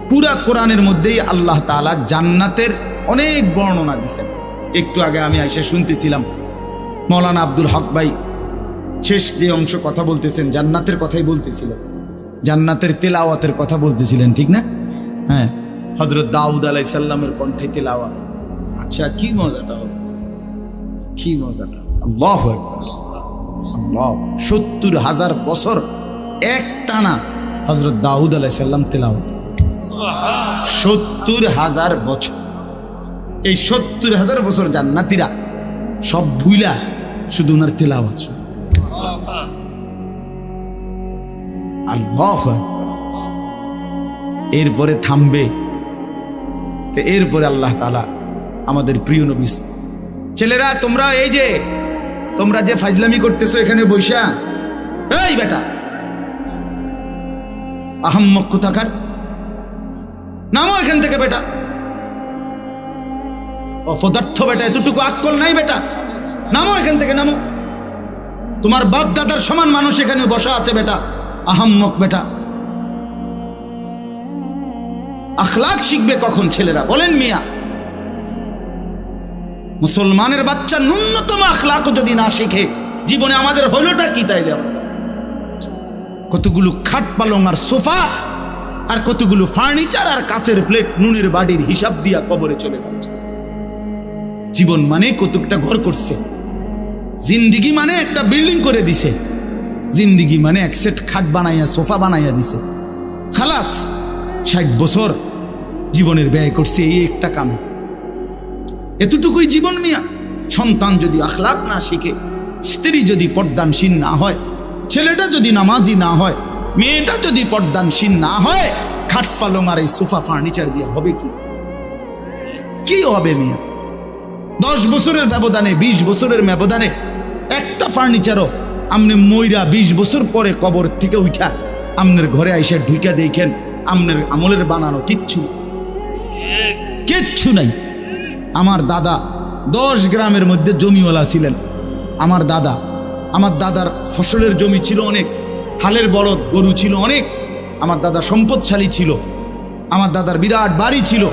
পুরা কোরআনের মধ্যেই আল্লাহ তাআলা জান্নাতের অনেক বর্ণনা দিয়েছেন। একটু আগে আমি আইসা শুনতেছিলাম মৌলানা আব্দুল হক ভাই শেষ যে অংশ কথা বলতেছেন, জান্নাতের কথাই বলতেছিলেন, জান্নাতের তেলাওয়াতের কথা বলতেছিলেন, ঠিক না? হ্যাঁ, হযরত দাউদ আলাইহিস সালামের কণ্ঠে তেলাওয়াত। আচ্ছা, কি মজাটা হবে, কি মজাটা! আল্লাহু আকবার, আল্লাহ। 70,000 বছর এক টানা হযরত দাউদ আলাইহিস সালাম তেলাওয়াত, 70,000 বছর। এই 70,000 বছর জান্নাতীরা সব ভুইলা শুধু উনার তেলাওয়াত শুনে। আল্লাহু আকবার। এরপরে থামবে, তো এরপরে আল্লাহ তাআলা আমাদের প্রিয় নবী, ছেলেরা তোমরা এই যে তোমরা যে ফাজলামি করতেছো এখানে বৈশা, এই বেটা আহাম্মক কোথাকার, নামো এখান থেকে বেটা, অপদার্থ বেটা, এতটুকু আক্কল নাই বেটা, নামো এখান থেকে, নামো। তোমার বাপ দাদার সমান মানুষ এখানে বসা আছে বেটা, আহাম্মক বেটা। আখলাক শিখবে কখন ছেলেরা বলেন মিয়া? মুসলমানের বাচ্চা ন্যূনতম আখলাকও যদি না শিখে জীবনে আমাদের হলোটা কি? তাইলে কতগুলো খাট পালং আর সোফা আর কতগুলো ফার্নিচার আর কাচের প্লেট নুনের বাড়ির হিসাব দিয়া কবরে চলে যাচ্ছে। জীবন মানে কতকটা ঘর করছে, জিন্দিগি মানে একটা বিল্ডিং করে দিছে, জিন্দিগি মানে এক সেট খাট বানাইয়া সোফা বানাইয়া দিছে। খালাস 60 বছর জীবনের ব্যয় করছে এই একটা কামে, এতটুকুই জীবন মিয়া। সন্তান যদি আখলাক না শিখে, স্ত্রী যদি পর্দানশীল না হয়, ছেলেটা যদি নামাজি না হয়, মেয়েটা যদি পর্দানশীল না হয়, খাট পালং আর এই সোফা ফার্নিচার দিয়ে হবে কি? কি হবে মিয়া? 10 বছরের ব্যবধানে, 20 বছরের ব্যবধানে একটা ফার্নিচারও আমনে মইরা 20 বছর পরে কবর থেকে উঠা আমনের ঘরে আইসা ঢুইকা দেখেন আমনের আমলের বানানো কিচ্ছু কিচ্ছু নাই। আমার দাদা 10 গ্রামের মধ্যে জমিওয়ালা ছিলেন। আমার দাদার ফসলের জমি ছিল অনেক, হালের বলদ গরু ছিল অনেক, আমার দাদা সম্পদশালী ছিল, আমার দাদার বিরাট বাড়ি ছিল।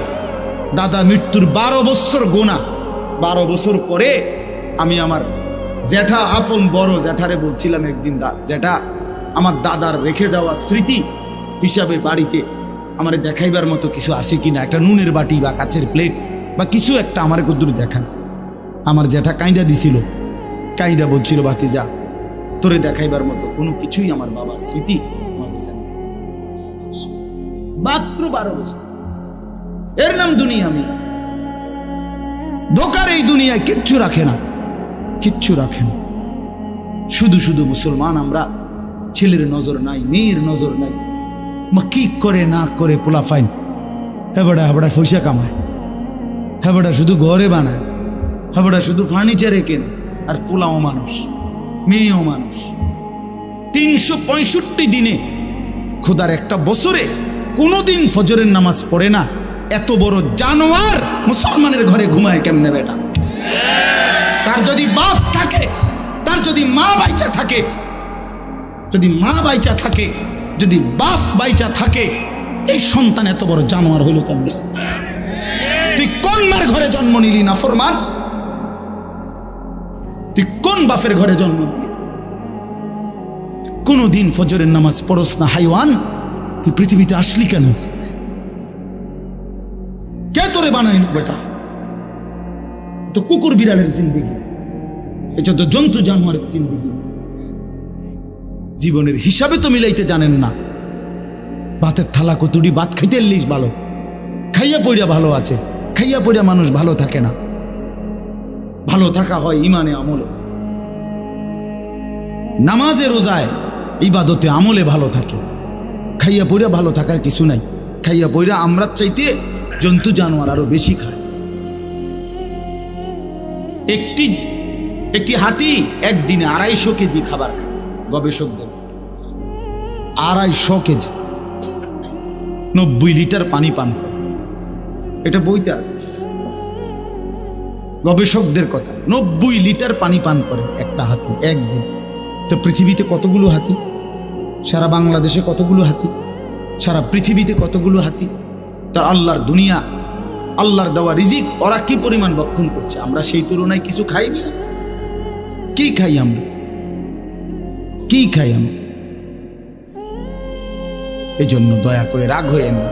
দাদা মৃত্যুর 12 বছর গোনা, 12 বছর পরে আমি আমার জ্যাঠা, আপন বড় জ্যাঠারে বলছিলাম একদিন, জ্যাঠা আমার দাদার রেখে যাওয়া স্মৃতি হিসাবে বাড়িতে আমার দেখাইবার মতো কিছু আছে কিনা, একটা নুনের বাটি বা কাচের প্লেট বা কিছু একটা আমার কদ্দুর দেখান। আমার জ্যাঠা কাঁইদা দিছিল, কাঁইদা বলছিল ভাতিজা তোরে দেখাইবার মতো কোনো কিছুই আমার বাবার স্মৃতি আমার কাছে নেই। মাত্র 12 বছর, এর নাম দুনিয়া। আমি ধোকার এই দুনিয়ায় কিচ্ছু রাখে না, কিচ্ছু রাখে না। শুধু শুধু মুসলমান আমরা, ছেলের নজর নাই, মেয়ের নজর নাই, কি করে না করে পোলা ফাইন হেবড়া পয়সা কামায়, হেবড়া শুধু ঘরে বানায়, হেবড়া শুধু ফার্নিচারে কেনে, আর পোলাও মানুষ, মেয়েও মানুষ। 365 দিনে খোদার একটা বছরে কোনোদিন ফজরের নামাজ পড়ে না, এত বড় জানোয়ার মুসলমানের ঘরে ঘুমায় কেমনে বেটা? তার যদি বাপ থাকে, তার যদি মা বাইচা থাকে, যদি মা বাইচা থাকে, যদি বাপ বাইচা থাকে, এই সন্তান এত বড় জানোয়ার হইল কেমন? তুই কোন মার ঘরে জন্ম নিলি না ফরমান? তুই কোন বাপের ঘরে জন্ম নিলি? কোনদিন ফজরের নামাজ পড়স না হাইওয়ান, তুই পৃথিবীতে আসলি কেন? কে তোরে বানাইল বেটা? তো কুকুর বিড়ালের জিন্দিগি, এটা তো জন্তু জানোয়ারের জিন্দিগি। জীবনের হিসাবে তো মিলাইতে জানেন না। ভাতের থালা কতুড়ি ভাত খাইতে এলিস ভালো, খাইয়া পইরা ভালো আছে, খাইয়া পইরা মানুষ ভালো থাকে না। ভালো থাকা হয় ইমানে আমলে, নামাজে রোজায় ইবাদতে আমলে ভালো থাকে। খাইয়া পইরা ভালো থাকার কিছু নাই। খাইয়া পইরা আমরা চাইতে জন্তু জানোয়ার আরো বেশি খায়। একটি হাতি একদিনে 250 কেজি খাবার খায়, গবেষকদের 250 কেজি, 90 লিটার পানি পান করে। এটা বইতে আছে, গবেষকদের কথা। 90 লিটার পানি পান করে একটা হাতি একদিন। তো পৃথিবীতে কতগুলো হাতি? সারা বাংলাদেশে কতগুলো হাতি? সারা পৃথিবীতে কতগুলো হাতি? তার আল্লাহর দুনিয়া, আল্লাহর দেওয়া রিজিক ওরা কি পরিমাণ ভক্ষণ করছে, আমরা সেই তুলনায় কিছু খাই না। কি খাই আমরা? কি খাই আমরা? এই জন্য দয়া করে রাগ হয়ে না,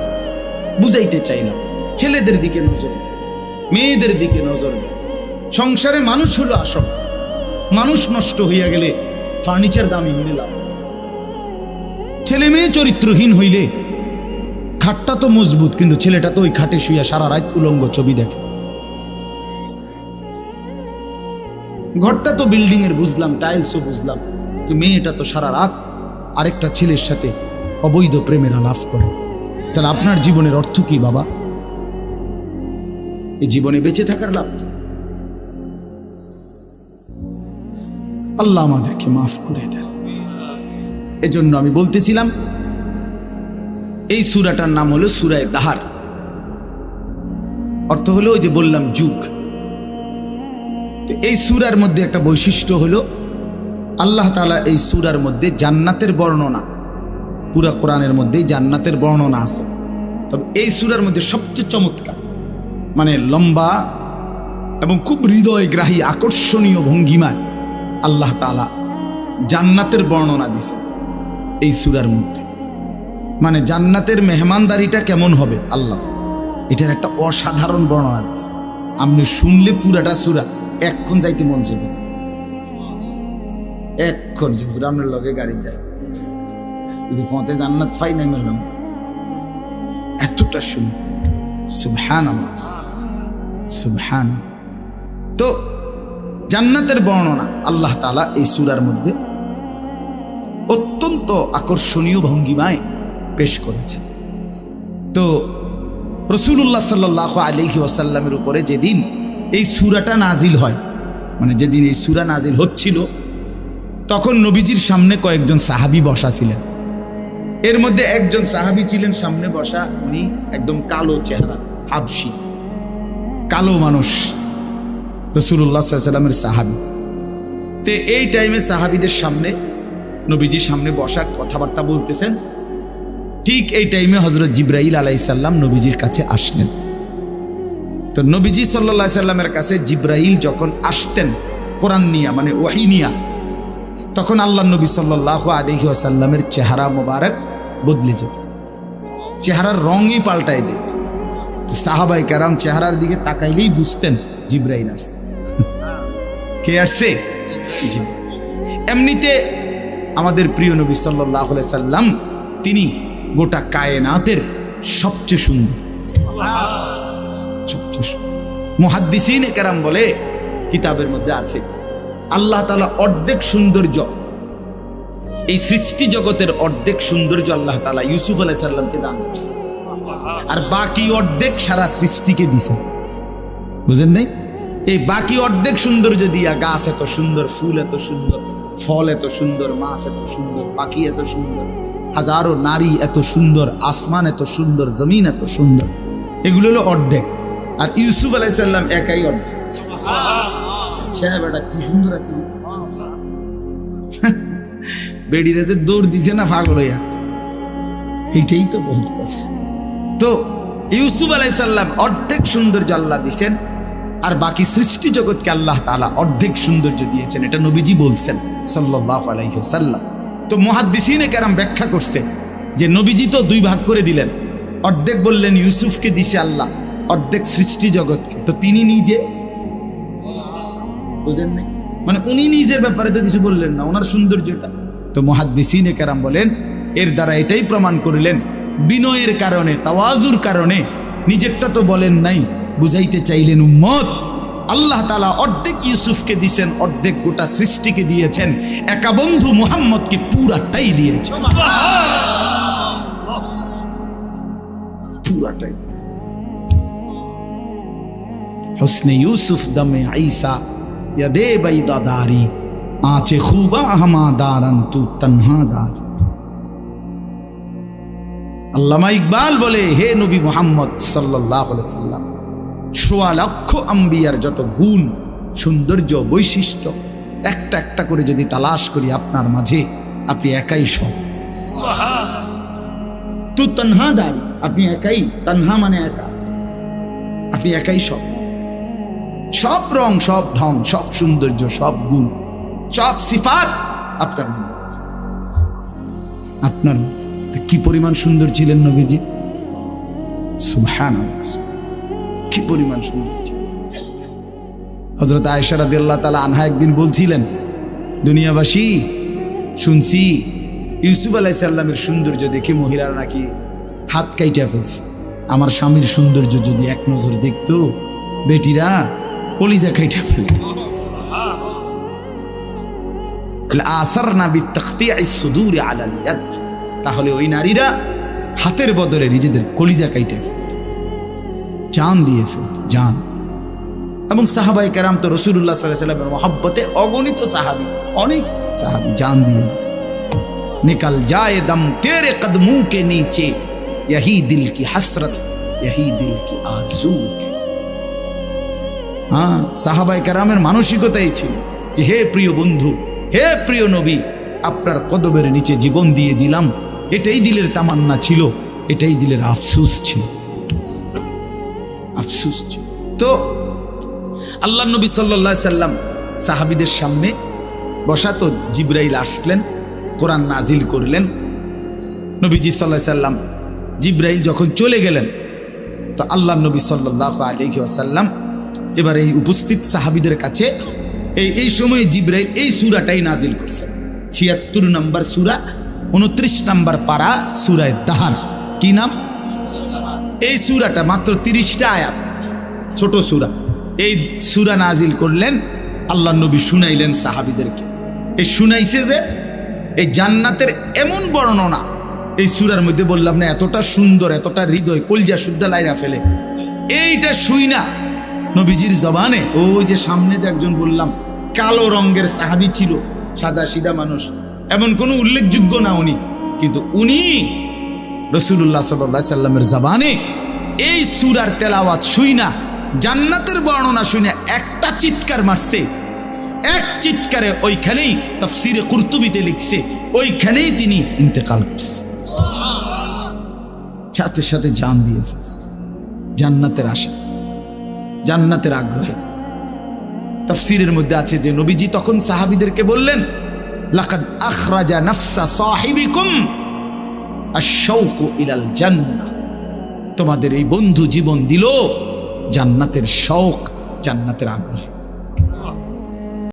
বুঝাইতে চাই না। ছেলেদের দিকে নজর, মেয়েদের দিকে নজর দেয়। সংসারে মানুষ হলো আসল। মানুষ নষ্ট হইয়া গেলে ফার্নিচার দামি হইলে লাভ। ছেলে মেয়ে চরিত্রহীন হইলে খাটটা তো মজবুত, কিন্তু ছেলেটা তো ওই খাটে শুইয়া সারা রাত উলঙ্গ ছবি দেখে। ঘরটা তো বিল্ডিং এর বুঝলাম, টাইলসও বুঝলাম, তো মেয়েটা তো সারা রাত আরেকটা ছেলের সাথে অবৈধ প্রেমের আলাপ করে। তাহলে আপনার জীবনের অর্থ কি বাবা? এই জীবনে বেঁচে থাকার লাভ কি? আল্লাহ আমাদেরকে মাফ করে দেন। এজন্য আমি বলতেছিলাম এই সূরাটার নাম হলো সূরায়ে দাহার। অর্থ হলো ওই যে বললাম যুগ। এই সূরার মধ্যে একটা বৈশিষ্ট্য হলো আল্লাহ তাআলা এই সূরার মধ্যে জান্নাতের বর্ণনা, পুরা কোরআনের মধ্যেই জান্নাতের বর্ণনা আছে, তবে এই সূরার মধ্যে সবচেয়ে চমৎকার, মানে লম্বা এবং খুব হৃদয়গ্রাহী আকর্ষণীয় ভঙ্গিমায় আল্লাহ তাআলা জান্নাতের বর্ণনা দিয়েছে এই সূরার মধ্যে। মানে জান্নাতের মেহমানদারিটা কেমন হবে আল্লাহ, এটার একটা অসাধারণ বর্ণনা দিয়েছে। আপনি শুনলে পুরাটা সূরা এক্ষণ যাইতে মন চাইবে, এক্ষণ যদি আপনার লগে গাড়ি যায়, যদি ফতে জান্নাত পাই নাই মেলাম, এতটা শুন। সুবহানাল্লাহ, সুবহান। তো জান্নাতের বর্ণনা আল্লাহ তাআলা এই সূরার মধ্যে অত্যন্ত আকর্ষণীয় ভঙ্গিমায় পেশ করেছেন। তো রাসূলুল্লাহ সাল্লাল্লাহু আলাইহি ওয়াসাল্লামের উপরে যেদিন এই সূরাটা নাজিল হয়, মানে যেদিন এই সূরা নাজিল হচ্ছিল, তখন নবীজির সামনে কয়েকজন সাহাবী বসা ছিলেন। এর মধ্যে একজন সাহাবী ছিলেন সামনে বসা, উনি একদম কালো চেহারা, হাবশি, কালো মানুষ, রাসূলুল্লাহ সাল্লাল্লাহু আলাইহি ওয়াসাল্লামের সাহাবী। তো এই টাইমে সাহাবীদের সামনে, নবীজির সামনে বসা, কথাবার্তা বলতেছেন। ঠিক এই টাইমে হযরত জিবরাইল আলাইহিস সালাম নবীজির কাছে আসলেন। তো নবীজি সাল্লাল্লাহু আলাইহি সাল্লামের কাছে জিবরাইল যখন আসতেন কোরআন নিয়া, মানে ওহী নিয়া, তখন আল্লাহ নবী সাল্লাল্লাহু আলাইহি ওয়াসাল্লামের চেহারা মোবারক বদলে যেত, চেহারার রঙই পাল্টায় যেত। তো সাহাবায়ে কেরাম চেহারার দিকে তাকাইলেই বুঝতেন জিবরাইল আসছে। কে আসছে? এমনিতে আমাদের প্রিয় নবী সাল্লাল্লাহু আলাইহি সাল্লাম তিনি গোটা কায়নাতের সবচেয়ে সুন্দর, সবচেয়ে সুন্দর। মুহাদ্দিসিনে কেরাম বলে, কিতাবের মধ্যে আছে, আল্লাহ তাআলা অর্ধেক সৌন্দর্য, এই সৃষ্টি জগতের অর্ধেক সৌন্দর্য আল্লাহ তাআলা ইউসুফ আলাইহিস সালামকে দান করেছেন, আর বাকি অর্ধেক সারা সৃষ্টিকে দিয়েছেন। বুঝেন নাই? এই বাকি অর্ধেক সৌন্দর্য দিয়া গাছ এত সুন্দর, ফুল এত সুন্দর, ফল এত সুন্দর, মাছ এত সুন্দর, পাখি এত সুন্দর, হাজারো নারী এত সুন্দর, আসমান এত সুন্দর, জমিন এত সুন্দর, এগুলো হলো অর্ধেক। আর ইউসুফ আলাইহিস সালাম একাই অর্ধেক। কি সুন্দর আছে, বেড়িরে যে দৌড় দিছে না পাগল হইয়া, এইটাই তো বহুত কথা। তো ইউসুফ আলাইহিস সালাম অর্ধেক সৌন্দর্য আল্লাহ দিয়েছেন, আর বাকি সৃষ্টি জগৎকে আল্লাহ তাআলা অর্ধেক সৌন্দর্য দিয়েছেন। এটা নবীজি বলছেন সাল্লাল্লাহু আলাইহি ওয়াসাল্লাম। তো মুহাদ্দিসিনে কেরাম ব্যাখ্যা করছে যে নবীজি তো দুই ভাগ করে দিলেন, অর্ধেক বললেন ইউসুফকে দিছে আল্লাহ, অর্ধেক সৃষ্টি জগৎকে। তো তিনি নিজে, বুঝেন নাই, মানে উনি নিজের ব্যাপারে তো কিছু বললেন না, ওনার সৌন্দর্যটা। তো মুহাদ্দিসিনে কেরাম বলেন, এর দ্বারা এটাই প্রমাণ করিলেন বিনয়ের কারণে, তাওয়াজুর কারণে নিজেরটা তো বলেন নাই, বুঝাইতে চাইলেন উম্মত আল্লাহ তাআলা অর্ধেক ইউসুফকে দিয়েছেন, অর্ধেক গোটা সৃষ্টিকে দিয়েছেন, একা বন্ধু মুহাম্মদকে পুরাটাই দিয়েছেন, পুরাটাই। হুসনে ইউসুফ দমে ঈসা ইয়াদে বাইদাদারি আঁচে খুবা হামাদারান তু তনহাদার। আল্লামা ইকবাল বলে, হে নবী মুহাম্মদ সাল্লাল্লাহু আলাইহি সাল্লাম, ১৬ লক্ষ আম্বিয়ার যত গুণ, সৌন্দর্য, বৈশিষ্ট্য একটা একটা করে যদি তালাশ করি আপনার মাঝে, আপনি একাই সব। তু তনহাদারি, আপনি একাই, তানহা মানে একা, আপনি একাই সব। সব রং, সব ঢং, সব সৌন্দর্য, সব গুণ, সব সিফাত আপনার মধ্যে। আপনার কি পরিমাণ সুন্দর ছিলেন নবীজি, সুবহানাল্লাহ, কি পরিমাণ সুন্দর ছিলেন। হযরত আয়েশা রাদিয়াল্লাহু তাআলা আনহা একদিন বলছিলেন, দুনিয়াবাসী শুনছি ইউসুফ আলাইহিস সালামের সৌন্দর্য দেখে মহিলারা নাকি হাত কাইটা ফেলছে। আমার স্বামীর সৌন্দর্য যদি এক নজর দেখতো, বেটিরা কলিজা কাইটা ফেলত। লাআসারনা বিতাকতিইস সুদুরি আলাল ইয়াদ, তাহলে ওই নারীরা হাতের বদলে নিজেদের কলিজা কাইটে ফেলত, জান দিয়ে ফেলত, জান। এবং সাহাবায়ে কেরাম তো রাসূলুল্লাহ সাল্লাল্লাহু আলাইহি ওয়াসাল্লামের মহব্বতে অগণিত সাহাবী, অনেক সাহাবী জান দিয়ে দিয়েছে। निकल जाए दम तेरे कदमों के नीचे, यही दिल की हसरत, यही दिल की आरज़ू है। हाँ, সাহাবায়ে কেরামের মানসিকতাই ছিল যে হে প্রিয় বন্ধু, হে প্রিয় নবী, আপনার কদমের নিচে জীবন দিয়ে দিলাম, এটাই দিলের তামান্না ছিল, এটাই দিলের আফসোস ছিল, আফসোস ছিল। তো আল্লাহ নবী সাল্লাল্লাহু আলাইহি সাল্লাম সাহাবীদের সামনে বসা, তো জিবরাইল আসলেন, কোরআন নাজিল করলেন। নবীজি সাল্লাল্লাহু আলাইহি সাল্লাম, জিবরাইল যখন চলে গেলেন, তো আল্লাহ নবী সাল্লাল্লাহু আলাইহি ওয়াসাল্লাম এবার এই উপস্থিত সাহাবীদের কাছে এই সময়ে জিবরাইল এই সূরাটাই নাজিল করছেন, ৭৬ নম্বর সূরা, ২৯ নম্বর পারা, সূরা দাহার। কি নাম? এই সূরাটা মাত্র ৩০টা আয়াত, ছোট সূরা। এই সূরা নাজিল করলেন, আল্লাহ নবী শুনাইলেন সাহাবীদেরকে। এই শুনাইছে যে এই জান্নাতের এমন বর্ণনা এই সূরার মধ্যে, বললাম না এতটা সুন্দর, এতটা হৃদয় কলজা শুদ্ধা লাইরা ফেলে। এইটা শুই না নবীজির জবানে, ওই যে সামনে যে একজন বললাম কালো রঙের সাহাবী ছিল, সাদা সিধা মানুষ, এমন কোনো উল্লেখযোগ্য না উনি, কিন্তু উনি রাসূলুল্লাহ সাল্লাল্লাহু আলাইহি সাল্লামের জবানে এই সূরার তেলাওয়াত শুই না, জান্নাতের বর্ণনা শুনে একটা চিৎকার মারছে। এক চিৎকারে ওইখানেই তাফসীরে কুরতুবিতে লিখছে, ওইখানেই তিনি ইন্তেকাল করছে, সাথে সাথে জান দিয়ে ফেলছে। জান্নাতের আশা, জান্নাতের আগ্রহে। তাফসীরের মধ্যে আছে যে নবীজি তখন সাহাবীদেরকে বললেন, লাকাদ আখরাজা নাফসা সাহিবিকুম আশ-শাওকু ইলাল জান্নাহ, তোমাদের এই বন্ধু জীবন দিল জান্নাতের শৌক, জান্নাতের আগ্রহে।